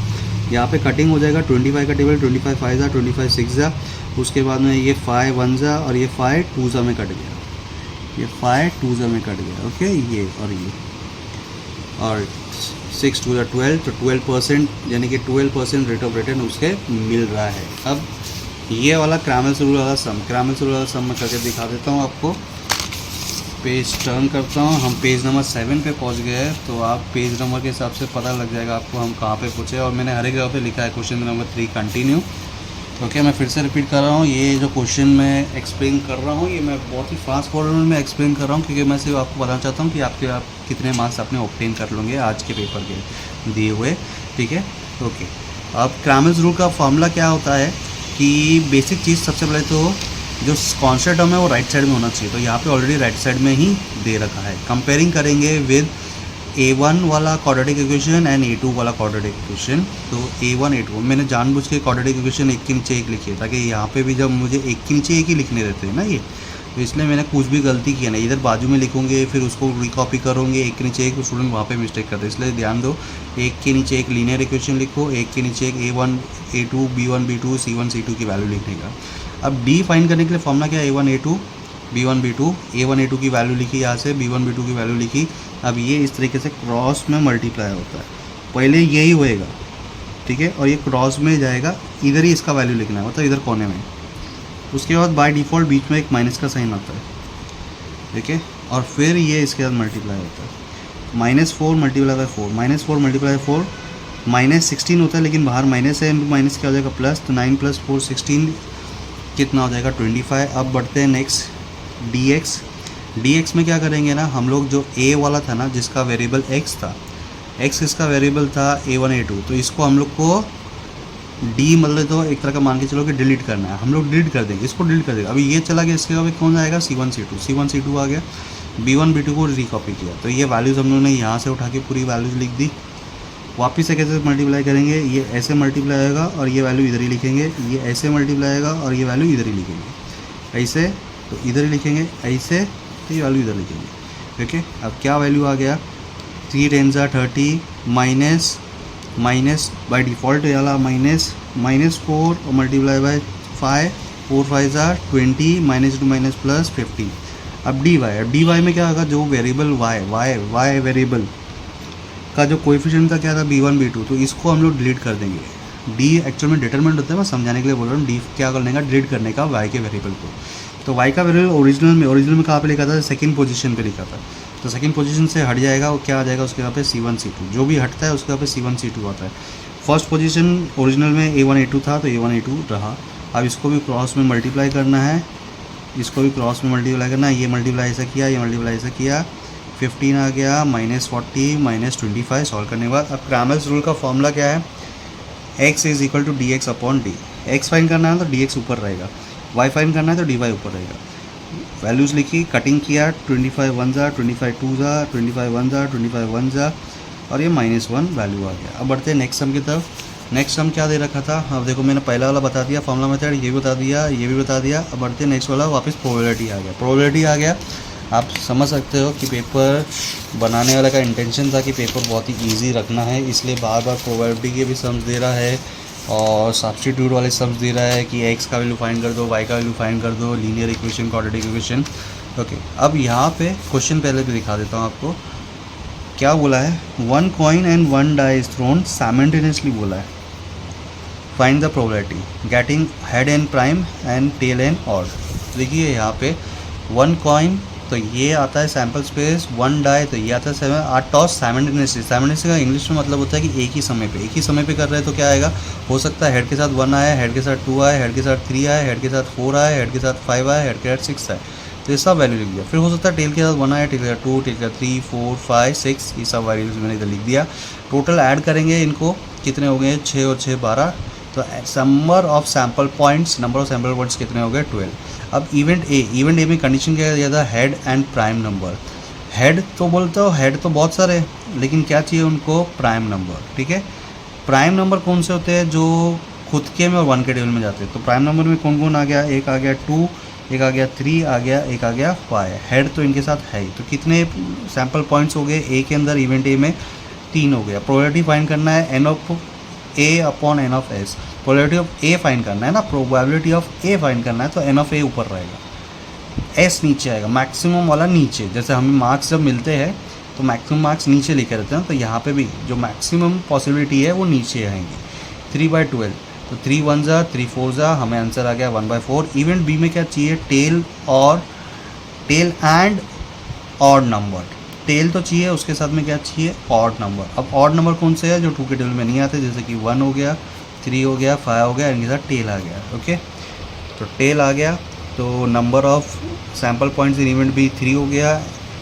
यहाँ पे कटिंग हो जाएगा, 25 का टेबल 25 5 जा, 25 6 जा, उसके बाद में ये 5 1 जा और ये 5 2 जा में कट गया, ये 5 2 जा में कट गया। ओके, ये और 6 2 जा 12, तो 12% यानी कि 12% रेट ऑफ रिटर्न उसके मिल रहा है। अब ये वाला क्रैमर्स रूल वाला सम मैं करके दिखा देता हूँ आपको। पेज टर्न करता हूँ, हम पेज नंबर 7 पे पहुँच गए हैं, तो आप पेज नंबर के हिसाब से पता लग जाएगा आपको हम कहाँ पे पहुँचे। और मैंने हर एक जगह पे लिखा है क्वेश्चन नंबर 3 कंटिन्यू। ओके, मैं फिर से रिपीट कर रहा हूँ, ये जो क्वेश्चन मैं एक्सप्लेन कर रहा हूँ ये मैं बहुत ही फास्ट फॉरवर्ड में एक्सप्लेन कर रहा हूँ, क्योंकि मैं सिर्फ आपको बताना चाहता हूँ कि आप कितने मार्क्स आपने ऑब्टेन कर लोगे आज के पेपर के दिए हुए, ठीक है। ओके, अब क्रैमर्स रूल का फॉर्मूला क्या होता है कि बेसिक चीज़ सबसे पहले तो जो कॉन्स्टेंट टर्म है वो राइट साइड में होना चाहिए, तो यहाँ पे ऑलरेडी राइट साइड में ही दे रखा है। कंपेयरिंग करेंगे विद A1 वाला क्वाड्रेटिक इक्वेशन एंड A2 वाला क्वाड्रेटिक इक्वेशन, तो A1 A2 मैंने जानबूझ के क्वाड्रेटिक इक्वेशन एक के नीचे एक लिखी है, ताकि यहाँ पे भी जब मुझे एक के नीचे एक ही लिखने देते हैं ना ये, तो इसलिए मैंने कुछ भी गलती किया नहीं, इधर बाजू में लिखूंगे फिर उसको रिकॉपी करोगे एक के नीचे एक, स्टूडेंट वहाँ पे मिस्टेक करते हैं, इसलिए ध्यान दो, एक के नीचे एक लीनियर इक्वेशन लिखो, एक के नीचे एक A1 A2 B1 B2 C1 C2 की वैल्यू लिखने का। अब डी फाइंड करने के लिए फॉर्मूला क्या है, A1 A2 B1 B2, A1 A2 की वैल्यू लिखी, यहाँ से B1 B2 की वैल्यू लिखी। अब ये इस तरीके से क्रॉस में मल्टीप्लाई होता है, पहले यही होएगा, ठीक है, और ये क्रॉस में जाएगा, इधर ही इसका वैल्यू लिखना है, मतलब इधर कोने में। उसके बाद बाय डिफ़ॉल्ट बीच में एक माइनस का साइन आता है, ठीक है, और फिर ये इसके साथ मल्टीप्लाई होता है, -4 मल्टीप्लाई बाय 4, -4 मल्टीप्लाई 4 -16 होता है, लेकिन बाहर माइनस है, माइनस क्या हो जाएगा प्लस, तो 9 + 4 16 कितना हो जाएगा 25। अब बढ़ते हैं नेक्स्ट dx में क्या करेंगे ना हम लोग, जो a वाला था ना जिसका वेरिएबल x था, x इसका वेरिएबल था A1 A2, तो इसको हम लोग को d मतलब तो एक तरह का मान के चलो कि डिलीट करना है, हम लोग डिलीट कर देंगे, इसको डिलीट कर देंगे। अभी ये चला गया, इसके बाद कौन आएगा C1 C2 आ गया, B1 B2 को रिकॉपी किया, तो ये वैल्यूज़ हम लोगों ने यहाँ से उठा के पूरी वैल्यूज़ लिख दी। वापस से कैसे मल्टीप्लाई करेंगे, ये ऐसे मल्टीप्लाई होगा और ये वैल्यू इधर ही लिखेंगे, ये ऐसे मल्टीप्लाई होगा और ये वैल्यू इधर ही लिखेंगे, ऐसे तो इधर ही लिखेंगे, ऐसे तो ये वैल्यू इधर लिखेंगे। ओके, अब क्या वैल्यू आ गया, 3 10 30 माइनस बाई डिफ़ॉल्ट वाला -4 और मल्टीप्लाई बाई 5, 4 5 20 -2 प्लस 15। अब डी वाई में क्या होगा, जो वेरिएबल वाई वेरिएबल का जो कोएफिशिएंट था क्या था B1 B2, तो इसको हम लोग डिलीट कर देंगे। डी एक्चुअल में डिटरमिनेंट होता है, मैं समझाने के लिए बोल रहा हूँ। डी क्या करने का, डिलीट करने का वाई के वेरिएबल को। तो वाई का वेरिएबल ओरिजिनल में कहाँ पे लिखा था, सेकंड पोजीशन पे लिखा था, तो सेकंड पोजीशन से हट जाएगा, वो क्या आ जाएगा उसके यहाँ पे C1 C2, जो भी हटता है उसके यहाँ पे C1 C2 आता है। फर्स्ट पोजीशन ओरिजिनल में A1 A2 था, तो A1 A2 रहा। अब इसको भी क्रॉस में मल्टीप्लाई करना है, इसको भी क्रॉस में मल्टीप्लाई करना है, ये मल्टीप्लाई ऐसा किया, ये मल्टीप्लाई ऐसा किया, 15 आ गया, -40 -25 सॉल्व करने के बाद। अब क्रैमर्स रूल का फॉर्मूला क्या है, x is equal to dx upon D. X find करना है तो dx ऊपर रहेगा, y फाइन करना है तो dy ऊपर रहेगा। वैल्यूज़ लिखी, कटिंग किया, 25 1 जा, 25 2 जा, 25 1 जा, 25 1 जा, और ये -1 वैल्यू आ गया। अब बढ़ते हैं नेक्स्ट सम की तरफ। नेक्स्ट सम क्या दे रखा था, अब देखो मैंने पहला वाला बता दिया, फॉर्मूला मेथड ये भी बता दिया, ये भी बता दिया। अब बढ़ते हैं नेक्स्ट वाला, वापस प्रोबेबिलिटी आ गया। प्रोबेबिलिटी आ गया, आप समझ सकते हो कि पेपर बनाने वाला का इंटेंशन था कि पेपर बहुत ही इजी रखना है, इसलिए बार बार प्रोबेबिलिटी के भी सम्स दे रहा है और सब्स्टिट्यूट वाले सम्स दे रहा है कि x का वैल्यू फाइंड कर दो, y का वैल्यू फाइंड कर दो, linear equation, quadratic equation. Okay, अब यहाँ पे क्वेश्चन पहले भी दिखा देता हूँ आपको, क्या बोला है, 1 coin and 1 die is thrown simultaneously बोला है। Find the probability getting head and prime and tail and odd. देखिए यहाँ पे 1 कॉइन तो ये आता है सैम्पल स्पेस, 1 डाई तो ये आता है 7 टॉस साइमल्टेनियसली। साइमल्टेनियसली का इंग्लिश में मतलब होता है कि एक ही समय पे कर रहे हैं, तो क्या आएगा, हो सकता है हेड के साथ 1 आए, हेड के साथ 2 आए, हेड के साथ 3 आए, हेड के साथ 4 आए, हेड के साथ 5 आए, हेड के साथ 6 आए, तो ये सब वैल्यू लिख दिया। फिर हो सकता है टेल के साथ 1 आए, टेल के साथ 2, टेल के साथ 3 4 5 6, ये सब वैल्यूज मैंने इधर लिख दिया। टोटल ऐड करेंगे इनको, कितने हो गए, 6 और 6 12, तो नंबर ऑफ सैम्पल पॉइंट्स कितने हो गए, 12। अब इवेंट ए में कंडीशन क्या दिया था, head and prime number. Head तो बोलते हो, हेड तो बहुत सारे, लेकिन क्या चाहिए उनको, प्राइम नंबर। ठीक है, प्राइम नंबर कौन से होते हैं, जो खुद के में और 1 के टेबल में जाते हैं। तो प्राइम नंबर में कौन कौन आ गया, एक आ गया 2, एक आ गया 3 आ गया, एक आ गया 5। हेड तो इनके साथ है ही, तो कितने सैम्पल पॉइंट्स हो गए ए के अंदर, इवेंट ए में 3 हो गया। प्रोबेबिलिटी फाइंड करना है n of A upon n of S. Probability of A find करना है ना, प्रोबेबिलिटी ऑफ ए फाइंड करना है, तो एन ऑफ ए ऊपर रहेगा, एस नीचे आएगा, मैक्सिमम वाला नीचे। जैसे हमें मार्क्स जब मिलते हैं तो मैक्सिमम मार्क्स नीचे लिखे रहते हैं, तो यहाँ पे भी जो मैक्सिमम पॉसिबिलिटी है वो नीचे आएंगे। 3/12, तो 3 1 जा, 3 4 जा, हमें आंसर आ गया 1/4। इवेंट बी में क्या चाहिए, tail and odd number. Tail तो चाहिए, उसके साथ में क्या चाहिए, ऑड नंबर। अब ऑड नंबर कौन से है, जो 2 के टेबल में नहीं आते, जैसे कि 1 हो गया, 3 हो गया, 5 हो गया, इनके साथ टेल आ गया। ओके, तो टेल आ गया, तो number of sample points in event B 3 हो गया।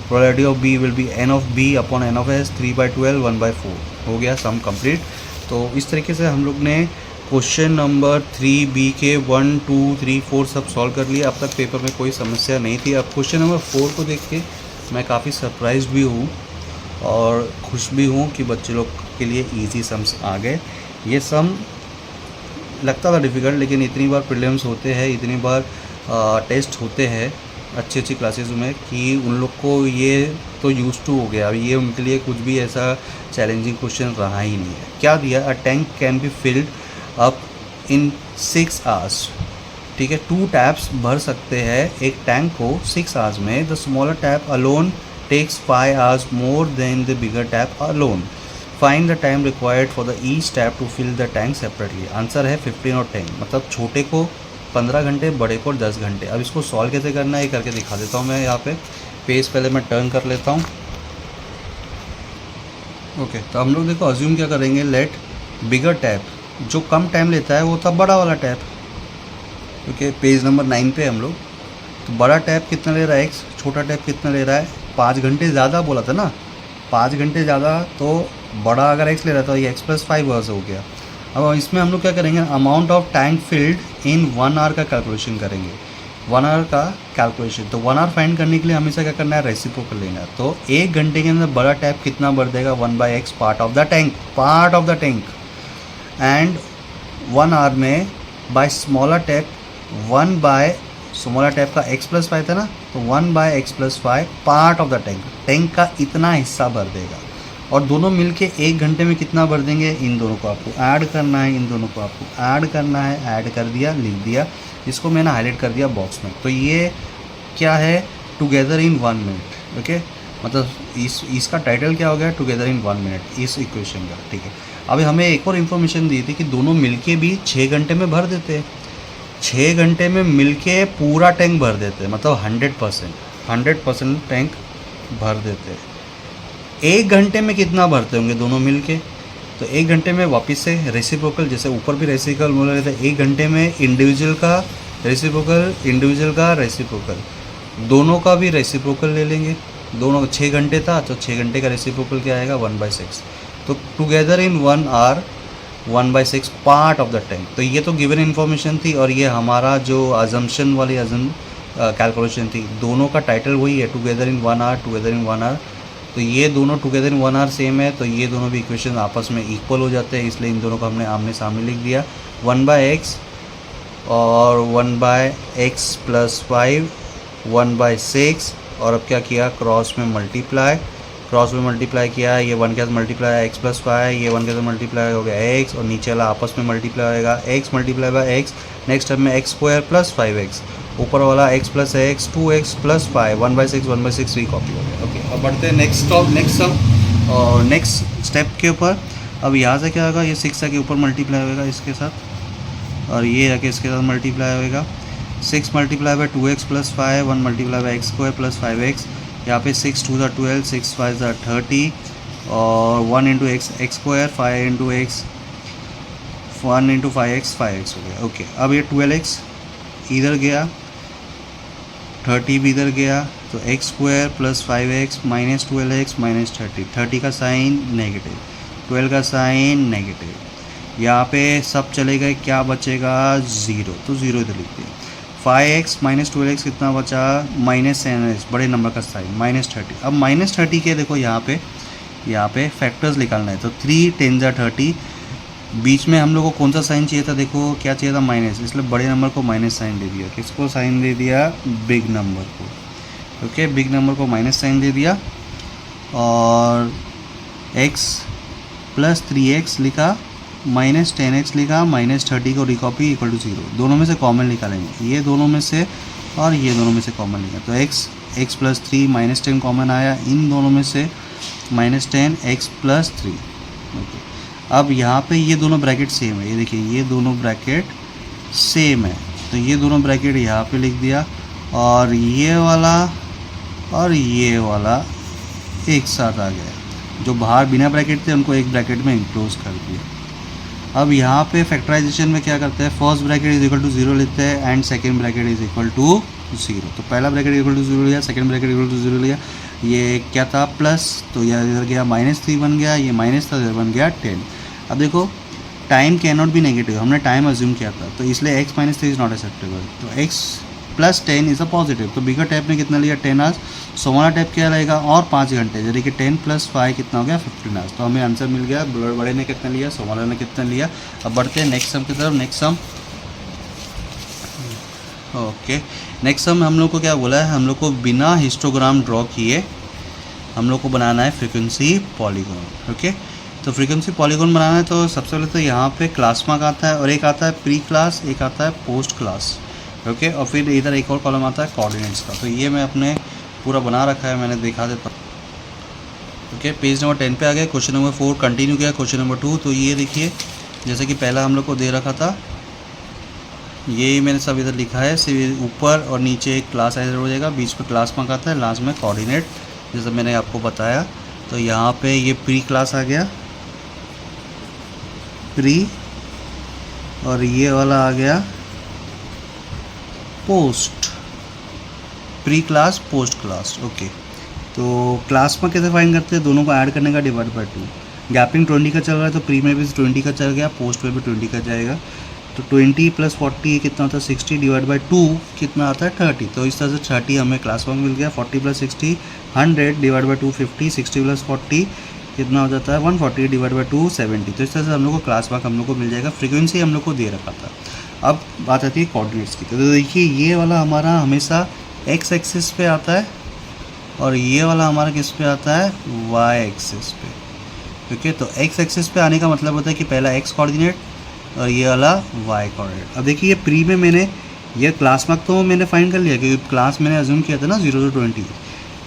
Probability of B will be n of B upon n of S, 3/12 1/4 हो गया, सम कंप्लीट। तो इस तरीके से हम लोग ने क्वेश्चन नंबर 3B के 1 2 3 4 सब सॉल्व कर लिया। अब तक पेपर में कोई समस्या नहीं थी। अब क्वेश्चन नंबर 4 को देख के मैं काफ़ी सरप्राइज भी हूँ और खुश भी हूँ कि बच्चे लोग के लिए इजी सम्स आ गए। ये सम लगता था डिफ़िकल्ट, लेकिन इतनी बार प्रीलिम्स होते हैं, इतनी बार टेस्ट होते हैं अच्छी अच्छी क्लासेस में, कि उन लोग को ये तो यूज टू हो गया। अब ये उनके लिए कुछ भी ऐसा चैलेंजिंग क्वेश्चन रहा ही नहीं है। क्या दिया, a tank can be filled up in 6 hours. ठीक है, 2 टैप्स भर सकते हैं एक टैंक को 6 आवर्स में। The smaller tap alone takes 5 hours more than the bigger tap alone. Find the time required for the each tap to fill the tank separately. Answer है 15 और 10, मतलब छोटे को 15 घंटे, बड़े को 10 घंटे। अब इसको सॉल्व कैसे करना है ये करके दिखा देता हूँ मैं। यहाँ पे पेज पहले मैं टर्न कर लेता हूँ। ओके, तो हम लोग देखो अज्यूम क्या करेंगे, लेट बिगर टैप, जो कम टाइम लेता है वो था बड़ा वाला टैप। ओके, पेज नंबर 9 पे हम लोग, तो बड़ा टैप कितना ले रहा है x, छोटा टैप कितना ले रहा है 5 घंटे ज़्यादा बोला था ना, 5 घंटे ज़्यादा, तो बड़ा अगर x ले रहा था तो ये x + 5 आवर्स हो गया। अब इसमें हम लोग क्या करेंगे, amount of tank filled in 1 hour का कैलकुलेशन करेंगे। 1 आवर का कैलकुलेशन। तो 1 आवर फाइंड करने के लिए हमेशा क्या करना है, रेसिप्रोकल लेना है। तो 1 घंटे के अंदर बड़ा टैप कितना भर देगा, 1/x part of the tank. And 1 hour में by smaller tap 1 by smaller tap का x+5 था ना, तो 1/x+5 part of the tank का इतना हिस्सा भर देगा। और दोनों मिलके 1 घंटे में कितना भर देंगे, इन दोनों को आपको ऐड करना है, इन दोनों को आपको ऐड करना है। ऐड कर दिया, लिख दिया, इसको मैंने हाईलाइट कर दिया बॉक्स में। तो ये क्या है, टुगेदर इन 1 मिनट। ओके, मतलब इसका टाइटल क्या हो गया, टुगेदर इन 1 मिनट, इस इक्वेशन का। ठीक है, अभी हमें एक और इन्फॉर्मेशन दी थी कि दोनों मिलके भी 6 घंटे में भर देते हैं। 6 घंटे में मिलके पूरा टैंक भर देते हैं, मतलब 100% टैंक भर देते हैं। 1 घंटे में कितना भरते होंगे दोनों मिलके, तो 1 घंटे में वापस से रेसिप्रोकल, जैसे ऊपर भी रेसिप्रोकल बोल रहे थे, 1 घंटे में इंडिविजुअल का रेसिप्रोकल, दोनों का भी रेसिप्रोकल ले लेंगे। दोनों 6 घंटे था, तो 6 घंटे का रेसिप्रोकल क्या आएगा, 1/6। तो together in 1 hour 1/6 part of the tank. तो ये तो गिवन इन्फॉर्मेशन थी, और ये हमारा जो अजम्पशन वाली कैलकुलेशन थी। दोनों का टाइटल वही है, टुगेदर इन 1 आवर। तो ये दोनों टुगेदर इन 1 आवर सेम है, तो ये दोनों भी इक्वेशन आपस में इक्वल हो जाते हैं, इसलिए इन दोनों को हमने आमने सामने लिख दिया। 1/x और 1/x+5 1/6, और अब क्या किया, क्रॉस में मल्टीप्लाई किया। ये 1 के साथ मल्टीप्लाई x+5, ये 1 के साथ मल्टीप्लाई हो गया x, और नीचे वाला आपस में मल्टीप्लाई होगा x multiply by x। Next term में x² + 5x, ऊपर वाला x + x 2x + 5 1/6 रिकॉपी हो गया। ओके, अब बढ़ते हैं नेक्स्ट स्टेप के ऊपर। अब यहाँ से क्या होगा, ये 6 आके ऊपर मल्टीप्लाई होगा इसके साथ, और ये आके इसके साथ मल्टीप्लाई होगा। 6 × 2x + 5 1 × x² + 5x। यहाँ पे 6 × 2 = 12, 6 × 5 = 30, और 1 × x x², 5 × x 1 × 5x 5x हो गया। ओके, अब ये 12x इधर गया, 30 भी इधर गया, तो x² + 5x - 12x - 30 का साइन नेगेटिव, 12 का साइन नेगेटिव। यहाँ पे सब चले गए, क्या बचेगा, 0, तो 0 इधर लिख दिया। 5x - 12x कितना बचा, -10x, बड़े नंबर का साइन, -30। अब -30 के देखो यहाँ पे फैक्टर्स निकालना है, तो 3 × 10 = 30। बीच में हम लोग को कौन सा साइन चाहिए था, देखो क्या चाहिए था, माइनस, इसलिए बड़े नंबर को माइनस साइन दे दिया। किसको साइन दे दिया, बिग नंबर को। ओके, बिग नंबर को माइनस साइन दे दिया, और x + 3x लिखा, -10x लिखा, -30 को रिकॉपी इक्वल टू 0। दोनों में से कॉमन निकालेंगे, ये दोनों में से और ये दोनों में से कॉमन निकालें, तो x + 3 -10 कॉमन आया, इन दोनों में से -10 x + 3। ओके, अब यहाँ पे ये दोनों ब्रैकेट सेम है, ये देखिए ये दोनों ब्रैकेट सेम है, तो ये दोनों ब्रैकेट यहाँ पे लिख दिया, और ये वाला और ये वाला एक साथ आ गया। जो बाहर बिना ब्रैकेट थे उनको एक ब्रैकेट में इंक्लोज कर दिया। अब यहाँ पे फैक्टराइजेशन में क्या करते हैं, first bracket is equal to 0 लेते हैं, and second bracket is equal to 0। तो पहला ब्रैकेट इक्वल टू 0 लिया, सेकेंड ब्रैकेट इक्वल टू 0 लिया, ये क्या था, प्लस, तो यह इधर गया -3 बन गया, ये माइनस था, इधर बन गया 10। अब देखो time can not be negative, हमने टाइम अज्यूम किया था, तो इसलिए x - 3 इज़ नॉट एक्सेप्टेबल, तो x + 10 इज़ अ पॉजिटिव। तो बिगर टैप ने कितना लिया, 10 आवर्स। स्मॉलर टैप क्या रहेगा, और 5 घंटे, यानी कि 10 + 5 कितना हो गया, 15 आवर्स। तो हमें आंसर मिल गया, बड़े ने कितना लिया, स्मॉलर ने कितना लिया। अब बढ़ते हैं नेक्स्ट सम की तरफ। Next sum, okay, next sum हम लोग को क्या बोला है, हम लोग को बिना हिस्टोग्राम ड्रॉ किए हम लोग को बनाना है फ्रीक्वेंसी पॉलीगॉन। ओके, तो फ्रीक्वेंसी पॉलीगॉन बनाना है, तो सबसे पहले तो यहाँ पे क्लास मार्क आता है, और एक आता है प्री क्लास, एक आता है पोस्ट क्लास। ओके, और फिर इधर एक और कॉलम आता है कोऑर्डिनेट्स का। तो ये मैं अपने पूरा बना रखा है, मैंने दिखा देता हूँ। ओके, पेज नंबर 10 पे आ गया, क्वेश्चन नंबर 4 कंटिन्यू किया, क्वेश्चन नंबर 2। तो ये देखिए, जैसे कि पहला हम लोग को दे रखा था, ये मैंने सब इधर लिखा है, सिर्फ ऊपर और नीचे एक क्लास इधर हो जाएगा, बीच में क्लास मार्क आता है, लास्ट में कोऑर्डिनेट, जैसे मैंने आपको बताया। तो यहाँ पे ये प्री क्लास आ गया, प्री, और ये वाला आ गया post, pre class post class. Okay, तो क्लास में कैसे फाइंड करते हैं, दोनों को ऐड करने का, डिवाइड बाय 2। गैपिंग 20 का चल रहा है, तो प्री में भी 20 का चल गया, पोस्ट में भी 20 का जाएगा। तो 20 + 40 कितना होता है 60 डिवाइड बाई 2 कितना आता है 30। तो इस तरह से 30 हमें क्लास वर्क मिल गया। 40 + 60 100 डिवाइड बाई 2 50, 60 + 40 कितना हो जाता है 140 डिवाइड बाई 2 70। तो इस तरह से हम लोग को क्लास वर्क हम लोग को मिल जाएगा। फ्रीक्वेंसी हम लोग को दे रखा था। अब बात आती है कोऑर्डिनेट्स की। तो देखिए ये वाला हमारा हमेशा एक्स एक्सिस पे आता है और ये वाला हमारा किस पे आता है वाई एक्सिस पे। ठीक है, तो एक्स एक्सिस पे आने का मतलब होता है कि पहला एक्स कोऑर्डिनेट और ये वाला वाई कोऑर्डिनेट। अब देखिए ये प्री में मैंने ये क्लास मार्क तो मैंने फाइंड कर लिया क्योंकि क्लास मैंने अज्यूम किया था ना 0 से 20।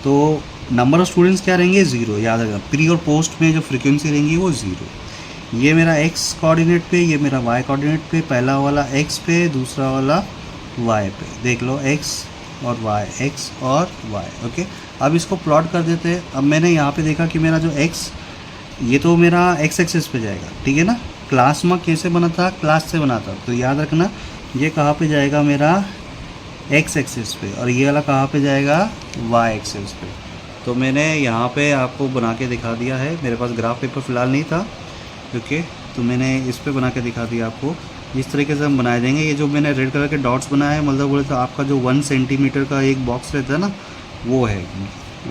तो नंबर ऑफ स्टूडेंट्स क्या रहेंगे 0, याद रखना। प्री और पोस्ट में जो फ्रीक्वेंसी रहेंगी वो 0। ये मेरा एक्स कोऑर्डिनेट पे, ये मेरा वाई कोऑर्डिनेट पे, पहला वाला एक्स पे, दूसरा वाला वाई पे। देख लो एक्स और वाई, एक्स और वाई। ओके, अब इसको प्लॉट कर देते हैं। अब मैंने यहाँ पे देखा कि मेरा जो एक्स, ये तो मेरा एक्स एक्सिस पे जाएगा, ठीक है ना। क्लास मार्क कैसे बना था, क्लास से बना था। तो याद रखना ये कहाँ पे जाएगा मेरा एक्स एक्सिस पे और ये वाला कहाँ पे जाएगा वाई एक्सिस पे। तो मैंने यहाँ पे आपको बना के दिखा दिया है। मेरे पास ग्राफ पेपर फ़िलहाल नहीं था, ओके, तो मैंने इस पे बना के दिखा दिया आपको। इस तरीके से हम बनाए देंगे। ये जो मैंने रेड कलर के डॉट्स बनाए हैं मतलब बोले तो आपका जो 1 सेंटीमीटर का एक बॉक्स रहता है ना वो है,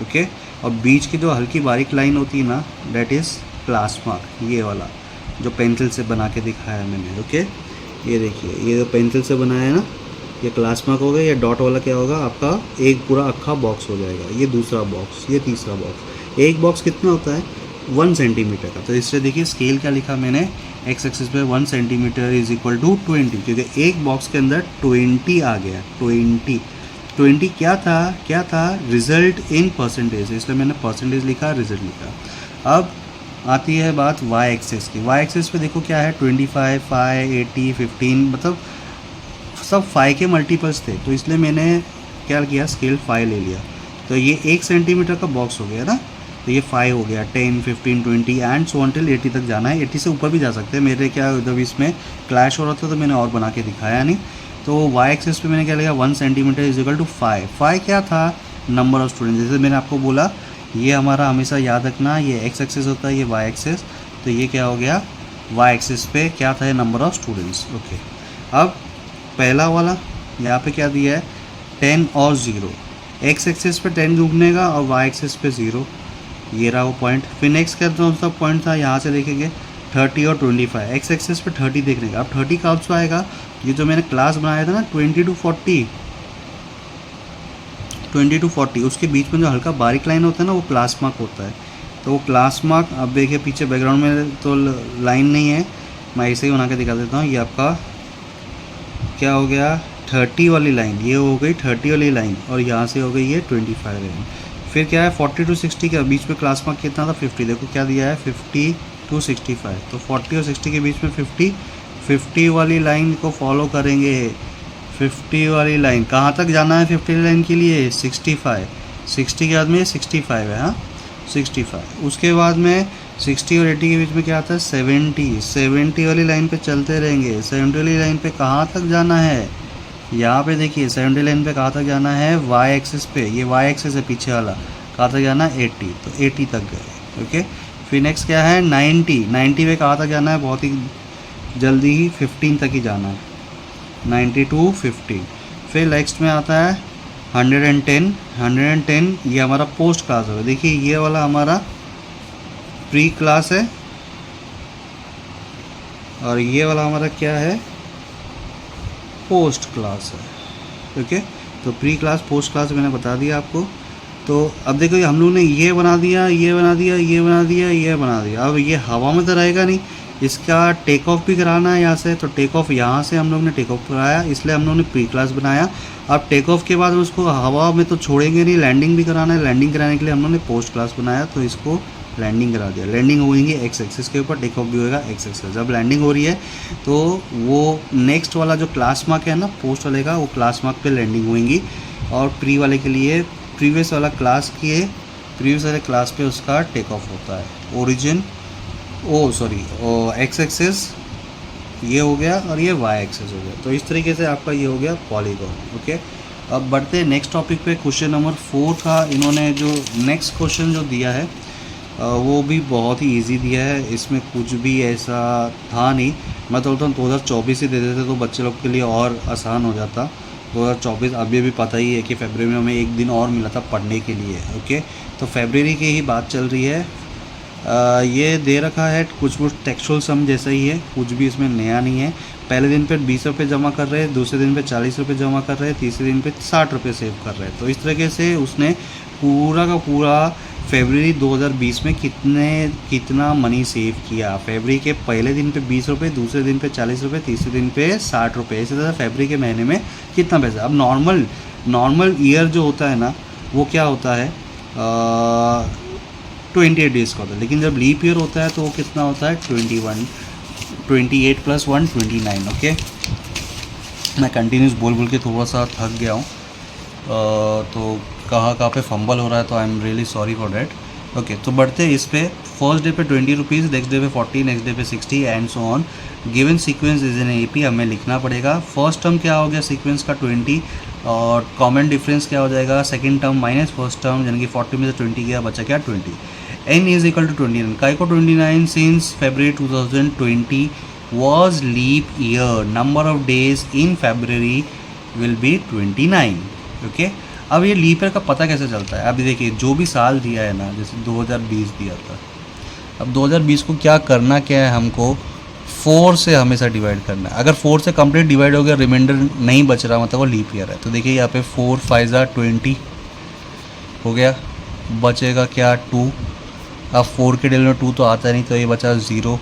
ओके। और बीच की जो हल्की बारीक लाइन होती है ना डेट इज़ क्लास मार्क, ये वाला जो पेंसिल से बना के दिखाया है मैंने, ओके। ये देखिए ये जो पेंसिल से बनाया है ना ये क्लास मार्क होगा। ये डॉट वाला क्या होगा आपका एक पूरा अक्खा बॉक्स हो जाएगा। ये दूसरा बॉक्स, ये तीसरा बॉक्स। एक बॉक्स कितना होता है 1 सेंटीमीटर का। तो इससे देखिए स्केल क्या लिखा मैंने एक्स एक्सिस पे 1 सेंटीमीटर इज इक्वल टू 20, क्योंकि एक बॉक्स के अंदर 20 आ गया। 20 क्या था रिजल्ट इन परसेंटेज, इसलिए मैंने परसेंटेज लिखा, रिजल्ट लिखा। अब आती है बात वाई एक्सिस की। वाई एक्सिस पे देखो क्या है 25, 5, 80, 15, मतलब सब 5 के मल्टीपल्स थे। तो इसलिए मैंने क्या किया स्केल 5 ले लिया। तो ये 1 सेंटीमीटर का बॉक्स हो गया ना, तो ये 5 हो गया, 10, 15, 20 एंड सो अनटिल 80 तक जाना है। 80 से ऊपर भी जा सकते हैं। मेरे क्या जब इसमें क्लैश हो रहा था तो मैंने और बना के दिखाया नहीं। तो वाई एक्सिस पे मैंने क्या लिया 1 सेंटीमीटर इज इक्वल टू 5। 5 क्या था नंबर ऑफ स्टूडेंट्स। जैसे मैंने आपको बोला ये हमारा हमेशा याद रखना ये एक्स एक्सिस होता है, ये वाई एक्सिस। तो ये क्या हो गया वाई एक्सिस पे क्या था नंबर ऑफ स्टूडेंट्स, ओके। अब पहला वाला यहाँ पे क्या दिया है 10 और 0। एक्स एक्सिस पे 10 ढूंढनेगा और वाई एक्सिस पे 0, ये रहा वो पॉइंट। फिर नेक्स्ट क्या था पॉइंट था यहाँ से देखेंगे 30 और 25। एक्स एक्सिस पे 30 देखने का। अब 30 कब से आएगा, ये जो मैंने क्लास बनाया था ना 20 to 40, उसके बीच में जो हल्का बारीक लाइन होता है ना वो क्लास मार्क होता है। तो वो क्लास मार्क अब देखिए पीछे बैकग्राउंड में तो लाइन नहीं है, मैं ऐसे ही बना के दिखा देता हूँ। ये आपका क्या हो गया 30 वाली लाइन, ये हो गई 30 वाली लाइन और यहाँ से हो गई ये 25 लाइन। फिर क्या है 40 to 60 के बीच में क्लास मार्क कितना था 50। देखो क्या दिया है 50 to 65। तो 40 और 60 के बीच में 50 वाली लाइन को फॉलो करेंगे। 50 वाली लाइन कहाँ तक जाना है 50 लाइन के लिए 65। 60 के बाद में 65 है, हाँ 65। उसके बाद में 60 और 80 के बीच में क्या आता है 70 वाली लाइन पे चलते रहेंगे। 70 वाली लाइन पे कहाँ तक जाना है, यहाँ पे देखिए 70 लाइन पे कहाँ तक जाना है वाई एक्सिस पे, ये वाई एक्सिस है पीछे वाला, कहाँ तक जाना है 80। तो 80 तक गए, ओके। फिर नेक्स्ट क्या है 90 पे कहाँ तक जाना है, बहुत ही जल्दी ही 15 तक ही जाना है, 90 to 15। फिर नेक्स्ट में आता है 110 ये हमारा पोस्ट क्लास होगा। देखिए ये वाला हमारा प्री क्लास है और ये वाला हमारा क्या है पोस्ट क्लास है, ओके। तो प्री क्लास पोस्ट क्लास मैंने बता दिया आपको। तो अब देखो हम लोग ने ये बना दिया, ये बना दिया, ये बना दिया, ये बना दिया। अब ये हवा में तो रहेगा नहीं, इसका टेक ऑफ भी कराना है यहाँ से। तो टेक ऑफ यहाँ से हम लोग ने टेक ऑफ कराया, इसलिए हम लोग ने प्री क्लास बनाया। अब टेक ऑफ के बाद उसको हवा में तो छोड़ेंगे नहीं, लैंडिंग भी कराना है। लैंडिंग कराने के लिए हम लोग ने पोस्ट क्लास बनाया, तो इसको लैंडिंग करा दिया। लैंडिंग होगी एक्स एक्सिस के ऊपर, टेक ऑफ भी होगा एक्स एक्सिस। जब लैंडिंग हो रही है तो वो नेक्स्ट वाला जो क्लास मार्क है ना पोस्ट वाले का, वो क्लास मार्क पे लैंडिंग होगी। और प्री वाले के लिए प्रीवियस वाले क्लास पे उसका टेक ऑफ होता है। ओरिजिन एक्स एक्सिस ये हो गया और ये वाई एक्सिस हो गया। तो इस तरीके से आपका ये हो गया पॉलीगॉन, ओके। अब बढ़ते हैं नेक्स्ट टॉपिक पे। क्वेश्चन नंबर 4 था। इन्होंने जो नेक्स्ट क्वेश्चन जो दिया है वो भी बहुत ही इजी दिया है, इसमें कुछ भी ऐसा था नहीं। मैं तो बोलता हूँ 2024 ही दे देते तो बच्चे लोग के लिए और आसान हो जाता। 2024 अभी भी पता ही है कि फरवरी में हमें एक दिन और मिला था पढ़ने के लिए। ओके, तो फरवरी की ही बात चल रही है। ये दे रखा है कुछ टेक्सचुअल सम जैसा ही है, कुछ भी इसमें नया नहीं है। पहले दिन पे 20 रुपये जमा कर रहे हैं, दूसरे दिन पे 40 रुपये जमा कर रहे हैं, तीसरे दिन पे 60 रुपये सेव कर रहे हैं। तो इस तरीके से उसने पूरा का पूरा फरवरी 2020 में कितना मनी सेव किया। फरवरी के पहले दिन पे 20 रुपये, दूसरे दिन पे 40 रुपये, तीसरे दिन पे 60 रुपये, इसी तरह फरवरी के महीने में कितना पैसा। अब नॉर्मल ईयर जो होता है ना वो क्या होता है 28 डेज़ का होता है, लेकिन जब लीप ईयर होता है तो वो कितना होता है 28 + 1 29। ओके, मैं कंटिन्यूस बोल के थोड़ा सा थक गया हूँ, तो कहाँ पे फंबल हो रहा है, तो I am really sorry for that. Okay, तो बढ़ते हैं इस पे। फर्स्ट डे पे 20 रुपीज़, नेक्स्ट डे पे 40, नेक्स्ट डे पे 60 and so on. Given sequence is an AP, हमें लिखना पड़ेगा। फर्स्ट टर्म क्या हो गया सीक्वेंस का 20, और कॉमन डिफरेंस क्या हो जाएगा second term minus first term, यानी कि 40 में से 20 गया, बचा क्या 20। n इज इक्वल टू 29, काय को 29, since February 2020 was leap year, number of days in February will be 29। Okay, अब ये लीप ईयर का पता कैसे चलता है। अब देखिए जो भी साल दिया है ना, जैसे 2020 दिया था, अब 2020 को क्या है, हमको 4 से हमेशा डिवाइड करना है। अगर 4 से कंप्लीट डिवाइड हो गया, रिमाइंडर नहीं बच रहा, मतलब वो लीप ईयर है। तो देखिए यहाँ पे 4 5 20 हो गया, बचेगा क्या 2। अब 4 के डेल में 2 तो आता नहीं, तो ये बचा 0,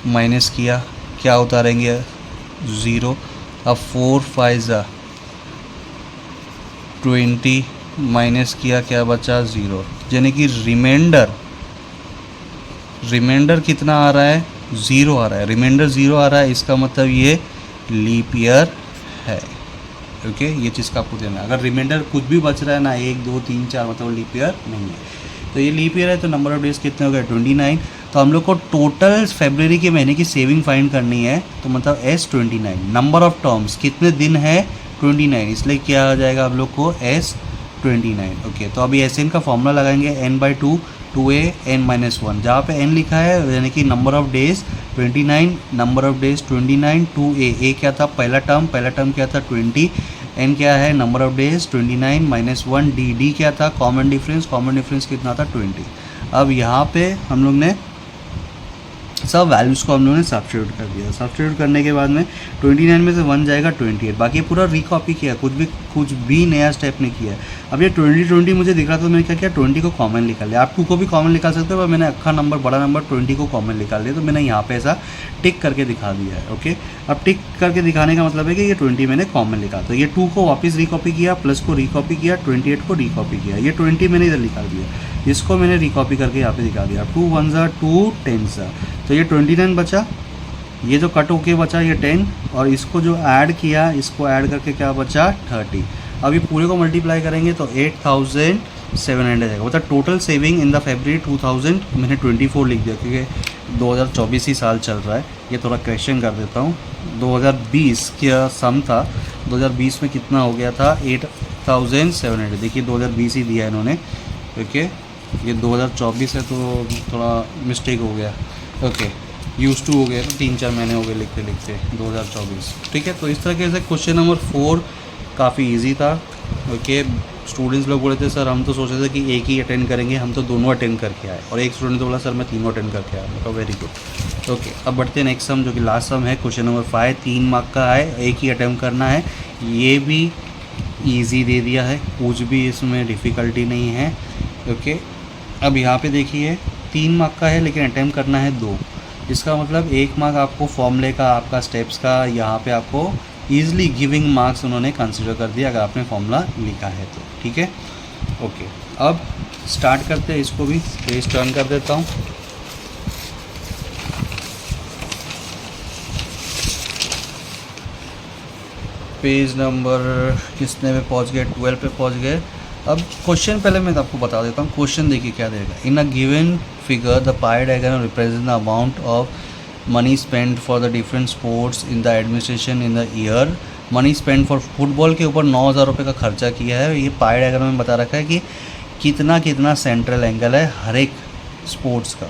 माइनस किया, क्या उतारेंगे 0। अब 4 5 20 माइनस किया, क्या बचा 0, यानी कि रिमाइंडर कितना आ रहा है 0 आ रहा है। रिमाइंडर 0 आ रहा है, इसका मतलब ये लीप ईयर है। ओके, ये चीज़ का आपको देना है। अगर रिमाइंडर कुछ भी बच रहा है ना 1 2 3 4, मतलब लीप ईयर नहीं है। तो ये लीप ईयर है, तो नंबर ऑफ डेज कितने हो गए 29। तो हम लोग को टोटल फरवरी के महीने की सेविंग फाइंड करनी है, तो मतलब S29। नंबर ऑफ टर्म्स कितने दिन है 29, इसलिए क्या आ जाएगा आप लोग को S29। ओके, तो अभी SN का फॉर्मूला लगाएंगे, n/2 2a n-1, जहाँ पे n लिखा है यानी कि number of days 29, number of days 29 2a। a क्या था पहला टर्म क्या था 20, n क्या है नंबर ऑफ डेज 29 -1, d क्या था कॉमन डिफरेंस कितना था 20। अब यहाँ पे हम लोग ने सब वैल्यूज़ को हम लोगों ने सब्स्टिट्यूट कर दिया। सब्स्टिट्यूट करने के बाद में 29 में से 1 जाएगा 28, बाकी पूरा रिकॉपी किया, कुछ भी नया स्टेप नहीं किया। अब ये 20 मुझे दिख रहा था, तो मैंने क्या किया 20 को कॉमन निकाल लिया। आप 2 को भी कॉमन निकाल सकते हो, पर मैंने अक्खा नंबर बड़ा नंबर 20 को कॉमन निकाल लिया, तो मैंने यहाँ पे ऐसा टिक करके दिखा दिया है। ओके, अब टिक करके दिखाने का मतलब है कि ये 20 मैंने कॉमन निकाला, तो ये 2 को वापस रिकॉपी किया, प्लस को रिकॉपी किया, 28 को रिकॉपी किया, ये 20 मैंने इधर निकाल दिया, इसको मैंने रिकॉपी करके यहाँ पे दिखा दिया। 2 1 2 10, तो ये 29 बचा, ये जो कट होके बचा ये 10, और इसको जो ऐड किया, इसको ऐड करके क्या बचा 30। अब ये पूरे को मल्टीप्लाई करेंगे तो 8700 जाएगा, मतलब टोटल सेविंग इन द फरवरी 2000। मैंने 24 लिख दिया क्योंकि 2024 ही साल चल रहा है। ये थोड़ा क्वेश्चन कर देता हूँ, 2020 का सम था, 2020 में कितना हो गया था 8700। देखिए 2020 ही दिया इन्होंने। ओके, ये 2024 है तो थोड़ा मिस्टेक हो गया। ओके, यूज टू हो गया, तो 3-4 महीने हो गए लिखते 2024। ठीक है, तो इस तरह से क्वेश्चन नंबर 4 काफ़ी इजी था। ओके, स्टूडेंट्स लोग बोले थे सर हम तो सोच रहे थे कि एक ही अटेंड करेंगे, हम तो दोनों अटेंड करके आए, और एक स्टूडेंट तो बोला सर मैं तीनों अटेंड करके आया। मतलब वेरी गुड। ओके, अब बढ़ते हैं नेक्स्ट सम, जो कि लास्ट सम है, क्वेश्चन नंबर 5, 3 मार्क का है, एक ही अटेम्प्ट करना है। ये भी ईजी दे दिया है, कुछ भी इसमें डिफ़िकल्टी नहीं है। ओके, अब यहाँ पे देखिए 3 मार्क का है, लेकिन अटेम्प्ट करना है 2। इसका मतलब 1 मार्क आपको फॉर्मूले का, आपका स्टेप्स का, यहाँ पे आपको ईजिली गिविंग मार्क्स उन्होंने कंसिडर कर दिया अगर आपने फॉर्मूला लिखा है तो। ठीक है, ओके, अब स्टार्ट करते हैं इसको भी। पेज टर्न कर देता हूँ। पेज नंबर किसने पे पहुँच गए 12 पे पहुँच गए। अब क्वेश्चन पहले मैं आपको बता देता हूँ। क्वेश्चन देखिए क्या देगा, in a given figure the pie diagram represent the amount of money spend for the different sports in the administration in the year. Money spend for football के ऊपर 9000 रुपये का खर्चा किया है। ये पाई डायग्राम में बता रखा है कि कितना कितना सेंट्रल एंगल है हर एक स्पोर्ट्स का।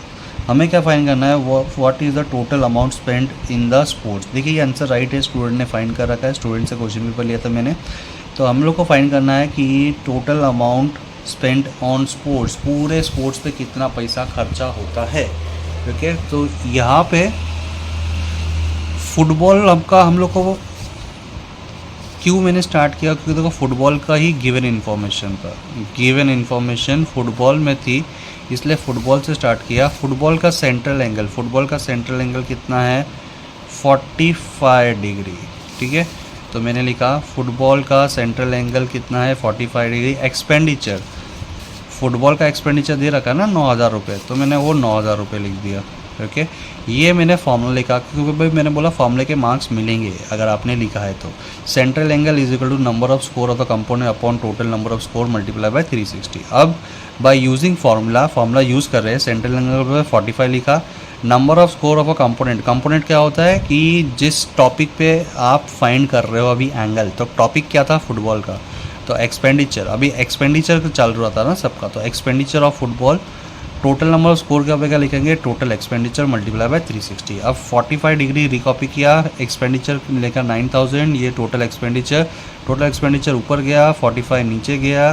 हमें क्या फाइंड करना है, what is the total amount spend in the sports. देखिए ये आंसर राइट है, स्टूडेंट ने फाइंड कर रखा है, स्टूडेंट से क्वेश्चन पेपर लिया था मैंने। तो हम लोग को फाइंड करना है कि total amount spend on sports, पूरे स्पोर्ट्स पे कितना पैसा खर्चा होता है। ओके, तो यहाँ पे फुटबॉल आपका हम लोग को क्यों मैंने स्टार्ट किया, क्योंकि देखो फुटबॉल का ही गिवन इन्फॉर्मेशन था, गिवन इन्फॉर्मेशन फुटबॉल में थी, इसलिए फुटबॉल से स्टार्ट किया। फुटबॉल का सेंट्रल एंगल कितना है, 45 डिग्री। ठीक है, तो मैंने लिखा फुटबॉल का सेंट्रल एंगल कितना है, 45 डिग्री। एक्सपेंडिचर, फुटबॉल का एक्सपेंडिचर दे रखा है ना 9,000 रुपये, तो मैंने वो 9,000 रुपये लिख दिया। ओके, ये मैंने फॉर्मूला लिखा क्योंकि भाई मैंने बोला फॉर्मूले के मार्क्स मिलेंगे अगर आपने लिखा है तो। Central angle is equal to number of score of the component upon total number of score multiply by 360। अब बाय यूजिंग फार्मूला यूज़ कर रहे हैं, सेंट्रल एंगल पर 45 लिखा, number of score of a component क्या होता है कि जिस टॉपिक पे आप फाइंड कर रहे हो अभी एंगल, तो टॉपिक क्या था फुटबॉल का, तो एक्सपेंडिचर, अभी एक्सपेंडिचर चल रहा था ना सबका, तो expenditure of football, total number of score क्या क्या लिखेंगे, टोटल एक्सपेंडिचर मल्टीप्लाई बाय 360। अब 45 डिग्री रिकॉपी किया, एक्सपेंडिचर लेकर 9,000, ये टोटल एक्सपेंडिचर ऊपर गया, 45 नीचे गया,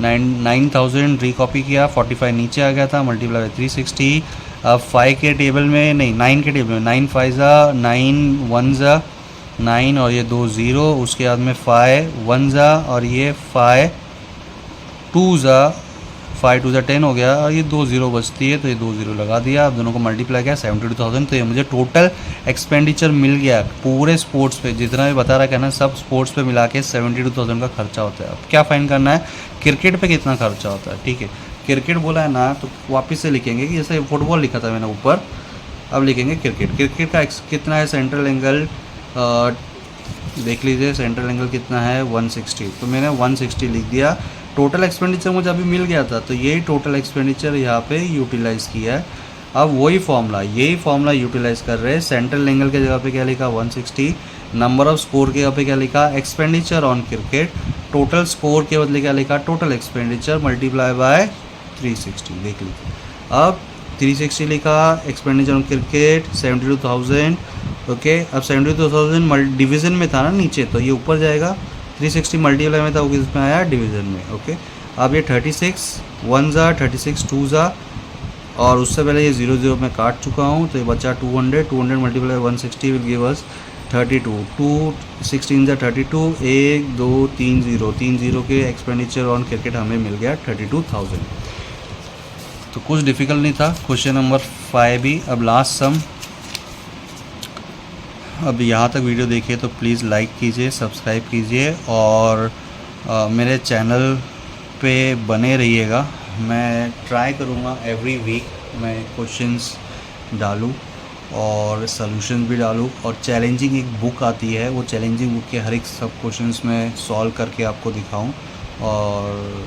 9,000 रिकॉपी किया, 45 नीचे आ गया था, मल्टीप्लाई बाय 360। अब 5 के टेबल में नहीं, 9 के टेबल में 9 5 ज़ा 9 1 ज़ा 9 और ये 2 0, उसके बाद में 5 1 ज़ा और ये 5 2 ज़ा 5 2 ज़ा 10 हो गया और ये 2 0 बचती है, तो ये 2 0 लगा दिया। अब दोनों को मल्टीप्लाई किया 72,000, तो ये मुझे टोटल एक्सपेंडिचर मिल गया पूरे स्पोर्ट्स पे, जितना भी बता रहा है ना सब स्पोर्ट्स पे मिला के 72,000 का खर्चा होता है। अब क्या फाइंड करना है, क्रिकेट पे कितना खर्चा होता है। ठीक है, क्रिकेट बोला है ना, तो वापस से लिखेंगे कि जैसे फुटबॉल लिखा था मैंने ऊपर, अब लिखेंगे क्रिकेट का कितना है सेंट्रल एंगल, देख लीजिए सेंट्रल एंगल कितना है 160, तो मैंने 160 लिख दिया। टोटल एक्सपेंडिचर मुझे अभी मिल गया था, तो यही टोटल एक्सपेंडिचर यहाँ पे यूटिलाइज़ किया है। अब यही फॉर्मूला यूटिलाइज़ कर रहे हैं। सेंट्रल एंगल के जगह पे क्या लिखा 160, नंबर ऑफ स्कोर के जगह पे क्या लिखा expenditure on cricket, total score के बदले क्या लिखा टोटल एक्सपेंडिचर मल्टीप्लाई बाय 360। देख लीजिए, अब 360 लिखा, एक्सपेंडिचर ऑन क्रिकेट 72,000। ओके, अब 72,000 डिवीज़न में था ना नीचे, तो ये ऊपर जाएगा, 360 मल्टीप्लाई में था वो किस में आया डिवीज़न में। ओके, अब ये 36 1 ज़ा 36 2 ज़ा और उससे पहले ये 0 0 में काट चुका हूँ, तो ये बचा 200 मल्टीप्लाई 160 विल गिव अस 32, 2 16 ज़ा 32, 1 2 3 0 के एक्सपेंडिचर ऑन क्रिकेट हमें मिल गया 32,000। तो कुछ डिफ़िकल्ट नहीं था। क्वेश्चन नंबर 5 भी। अब लास्ट सम। अब यहाँ तक वीडियो देखिए तो प्लीज़ लाइक कीजिए, सब्सक्राइब कीजिए और मेरे चैनल पे बने रहिएगा। मैं ट्राई करूँगा एवरी वीक मैं क्वेश्चंस डालूँ और सॉल्यूशंस भी डालूँ, और चैलेंजिंग एक बुक आती है, वो चैलेंजिंग बुक के हर एक सब क्वेश्चंस में सॉल्व करके आपको दिखाऊँ, और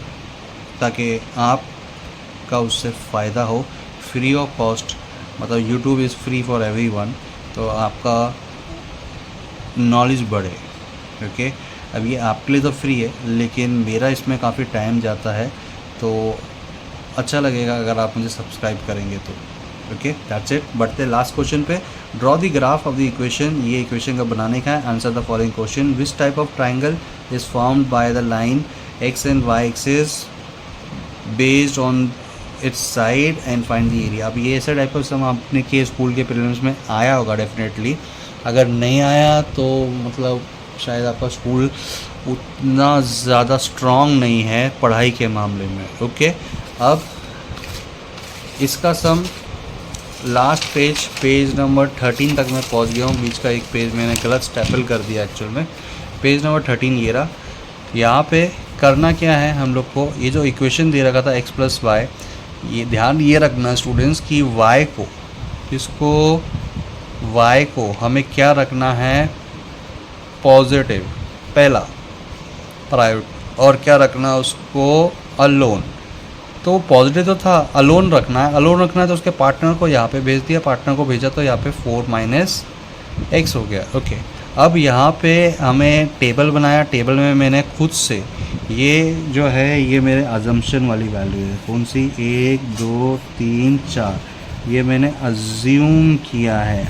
ताकि आपका उससे फ़ायदा हो, फ्री ऑफ कॉस्ट। मतलब YouTube is free for everyone, तो आपका नॉलेज बढ़े। ओके, अब ये आपके लिए तो फ्री है, लेकिन मेरा इसमें काफ़ी टाइम जाता है, तो अच्छा लगेगा अगर आप मुझे सब्सक्राइब करेंगे तो। Okay, that's it. बढ़ते लास्ट क्वेश्चन पे। Draw the graph of the equation. ये इक्वेशन का बनाने का है। Answer the following question. Which type of triangle is formed by the line x and y axis based on its side and find the area. अब ये ऐसा type of some आपने के स्कूल के प्रीलिम्स में आया होगा डेफिनेटली। अगर नहीं आया तो मतलब शायद आपका स्कूल उतना ज़्यादा स्ट्रॉन्ग नहीं है पढ़ाई के मामले में। ओके, अब इसका सम लास्ट पेज नंबर 13 तक मैं पहुंच गया हूँ। बीच का एक पेज मैंने गलत स्टेपल कर दिया एक्चुअल में। पेज नंबर 13 ये रहा। यहाँ पे करना क्या है हम लोग को, ये जो इक्वेशन दे रखा था x + y, ये ध्यान ये रखना स्टूडेंट्स कि y को हमें क्या रखना है पॉजिटिव, पहला प्राइवेट, और क्या रखना है उसको अलोन। तो पॉजिटिव तो था, अलोन रखना है तो उसके पार्टनर को यहाँ पे भेज दिया, पार्टनर को भेजा तो यहाँ पे 4 - x हो गया। ओके, अब यहाँ पे हमें टेबल बनाया, टेबल में मैंने खुद से ये जो है ये मेरे अजम्पशन वाली वैल्यू है, कौन सी 1 2 3 4, ये मैंने अज्यूम किया है,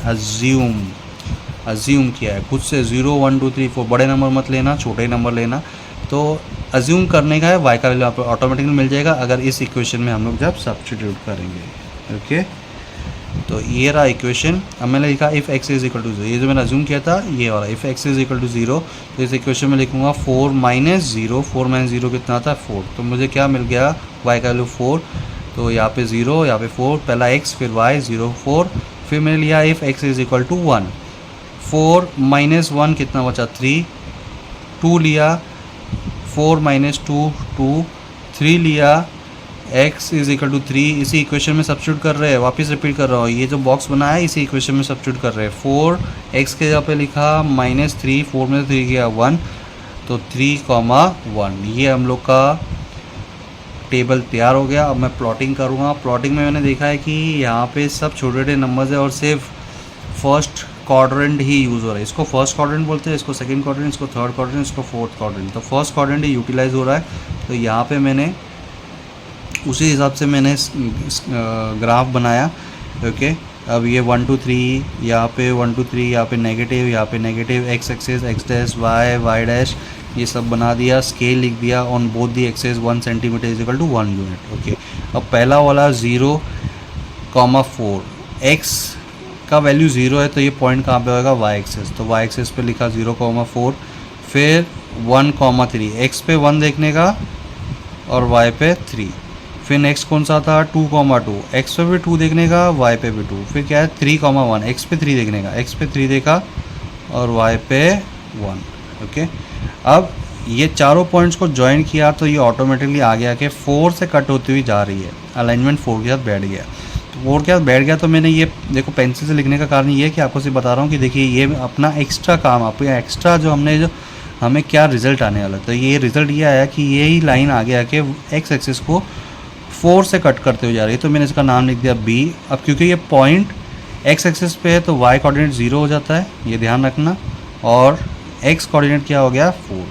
अज्यूम किया है खुद से। 0 1 2 3 4 बड़े नंबर मत लेना, छोटे नंबर लेना। तो अज्यूम करने का है, वाई का वैल्यू आपको ऑटोमेटिकली मिल जाएगा अगर इस इक्वेशन में हम लोग जब सब्स्टिट्यूट करेंगे। ओके, तो ये रहा इक्वेशन। अब मैंने लिखा if x is equal to 0, ये जो मैंने अज्यूम किया था ये वाला, if x is equal to 0, तो इस इक्वेशन में लिखूँगा 4 माइनस 0, 4 माइनस 0 कितना था 4, तो मुझे क्या मिल गया वाई का वैल्यू 4, तो यहाँ पे 0 यहाँ पे 4, पहला x फिर y 0 4, फिर मैंने लिया if x is equal to 1, 4 minus 1 कितना बचा 3, 2 लिया, 4 माइनस 2 2, 3 लिया, x इज इक्वल टू 3, इसी इक्वेशन में सब्स्टिट्यूट कर रहे हैं, वापस रिपीट कर रहा हूँ, ये जो बॉक्स बना है इसी इक्वेशन में सब्स्टिट्यूट कर रहे हैं। 4 x के जगह पे लिखा माइनस 3, 4 में 3 गया 1, तो 3,1, ये हम लोग का टेबल तैयार हो गया। अब मैं प्लॉटिंग करूँगा। प्लॉटिंग में मैंने देखा है कि यहाँ पे सब छोटे छोटे नंबर्स है और सिर्फ फर्स्ट क्वाड्रेंट ही यूज़ हो रहा है। इसको फर्स्ट क्वाड्रेंट बोलते हैं, इसको सेकंड क्वाड्रेंट, इसको थर्ड क्वाड्रेंट, इसको फोर्थ क्वाड्रेंट। तो फर्स्ट क्वाड्रेंट ही यूटिलाइज हो रहा है, तो यहाँ पे मैंने उसी हिसाब से मैंने ग्राफ बनाया। ओके, अब ये 1 2 3, यहाँ पे 1 2 3, यहाँ पे नेगेटिव, यहाँ पे negative, x axis x dash, y dash, ये सब बना दिया, स्केल लिख दिया on both the axes 1 centimetre is equal to 1 unit. Okay, अब पहला वाला 0,4, एक्स का वैल्यू 0 है तो ये पॉइंट कहाँ पे होगा वाई एक्सेस, तो वाई एक्सेस पे लिखा 0,4, फिर 1,3, एक्स पे 1 देखने का और वाई पे 3, फिर नेक्स्ट कौन सा था 2,2, एक्स पे भी 2 देखने का, वाई पे भी 2, फिर क्या है 3,1, एक्स पे 3 देखने का, एक्स पे 3 देखा और वाई पे 1। ओके, अब ये चारों पॉइंट्स को ज्वाइन किया तो ये ऑटोमेटिकली आ गया कि 4 से कट होती हुई जा रही है, अलाइनमेंट 4 के साथ बैठ गया। तो 4 के साथ बैठ गया तो मैंने ये देखो पेंसिल से लिखने का कारण ये है कि आपको सिर्फ बता रहा हूँ कि देखिए ये अपना एक्स्ट्रा काम, आपको एक्स्ट्रा जो हमें क्या रिज़ल्ट आने वाला, तो ये रिज़ल्ट ये आया कि यही लाइन आ गया कि एक्स एक्सिस को 4 से कट करते हुए जा रही है, तो मैंने इसका नाम लिख दिया बी। अब क्योंकि ये पॉइंट एक्स एक्सिस पे है तो वाई कोऑर्डिनेट 0 हो जाता है, ये ध्यान रखना, और एक्स कोऑर्डिनेट क्या हो गया 4,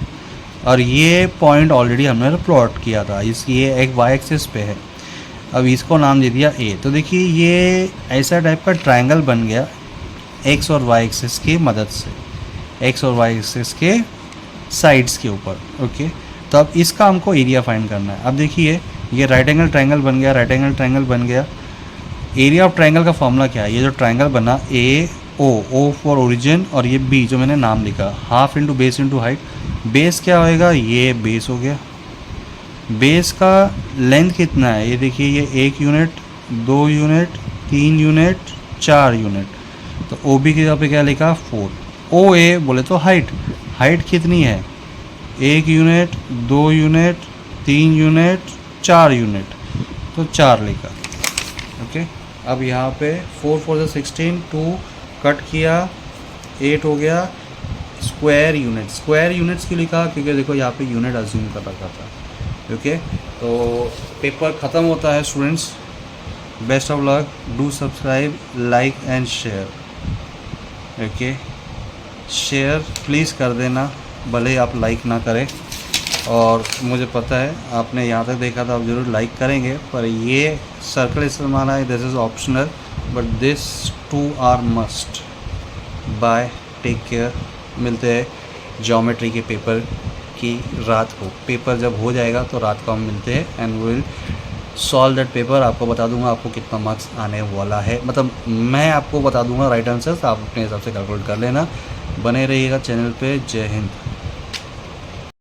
और ये पॉइंट ऑलरेडी हमने प्लॉट किया था, ये एक वाई एक्सिस पे है। अब इसको नाम दे दिया ए। तो देखिए ये ऐसा टाइप का ट्रायंगल बन गया एक्स और वाई एक्सिस की मदद से, एक्स और वाई एक्सिस के साइड्स के ऊपर। ओके, तो अब इसका हमको एरिया फाइंड करना है। अब देखिए ये राइट एंगल ट्रायंगल बन गया, राइट एंगल ट्रायंगल बन गया। एरिया ऑफ ट्रायंगल का फॉर्मूला क्या है, ये जो ट्रायंगल बना ए ओ फॉर ओरिजिन और ये बी जो मैंने नाम लिखा, half into base into height. Base क्या होएगा, ये बेस हो गया। बेस का लेंथ कितना है, ये देखिए ये 1 यूनिट, 2 यूनिट, 3 यूनिट, 4 यूनिट। तो ओ बी की जगह पे क्या लिखा 4। ओ ए बोले तो हाइट, हाइट कितनी है 1 यूनिट, 2 यूनिट, 3 यूनिट, 4 यूनिट, तो 4 लिखा। ओके, अब यहाँ पे 4 4 16, 2 कट किया 8 हो गया। स्क्वायर यूनिट, स्क्वायर यूनिट्स की लिखा क्योंकि देखो यहाँ पे यूनिट अज्यूम कर रखा था। ओके, तो पेपर ख़त्म होता है students. Best of luck, do subscribe, like and share. Okay, share please कर देना, भले आप लाइक ना करें, और मुझे पता है आपने यहाँ तक देखा था, आप ज़रूर लाइक करेंगे, पर ये सर्कल इस्तेमाल है, this is optional but this 2 are must. Bye, take care. मिलते हैं ज्योमेट्री के पेपर की रात को, पेपर जब हो जाएगा तो रात को हम मिलते हैं and will solve that paper. आपको बता दूंगा आपको कितना मार्क्स आने वाला है, मतलब मैं आपको बता दूंगा राइट आंसर, आप अपने हिसाब से कैलकुलेट कर लेना। बने रहिएगा चैनल पे। जय हिंद।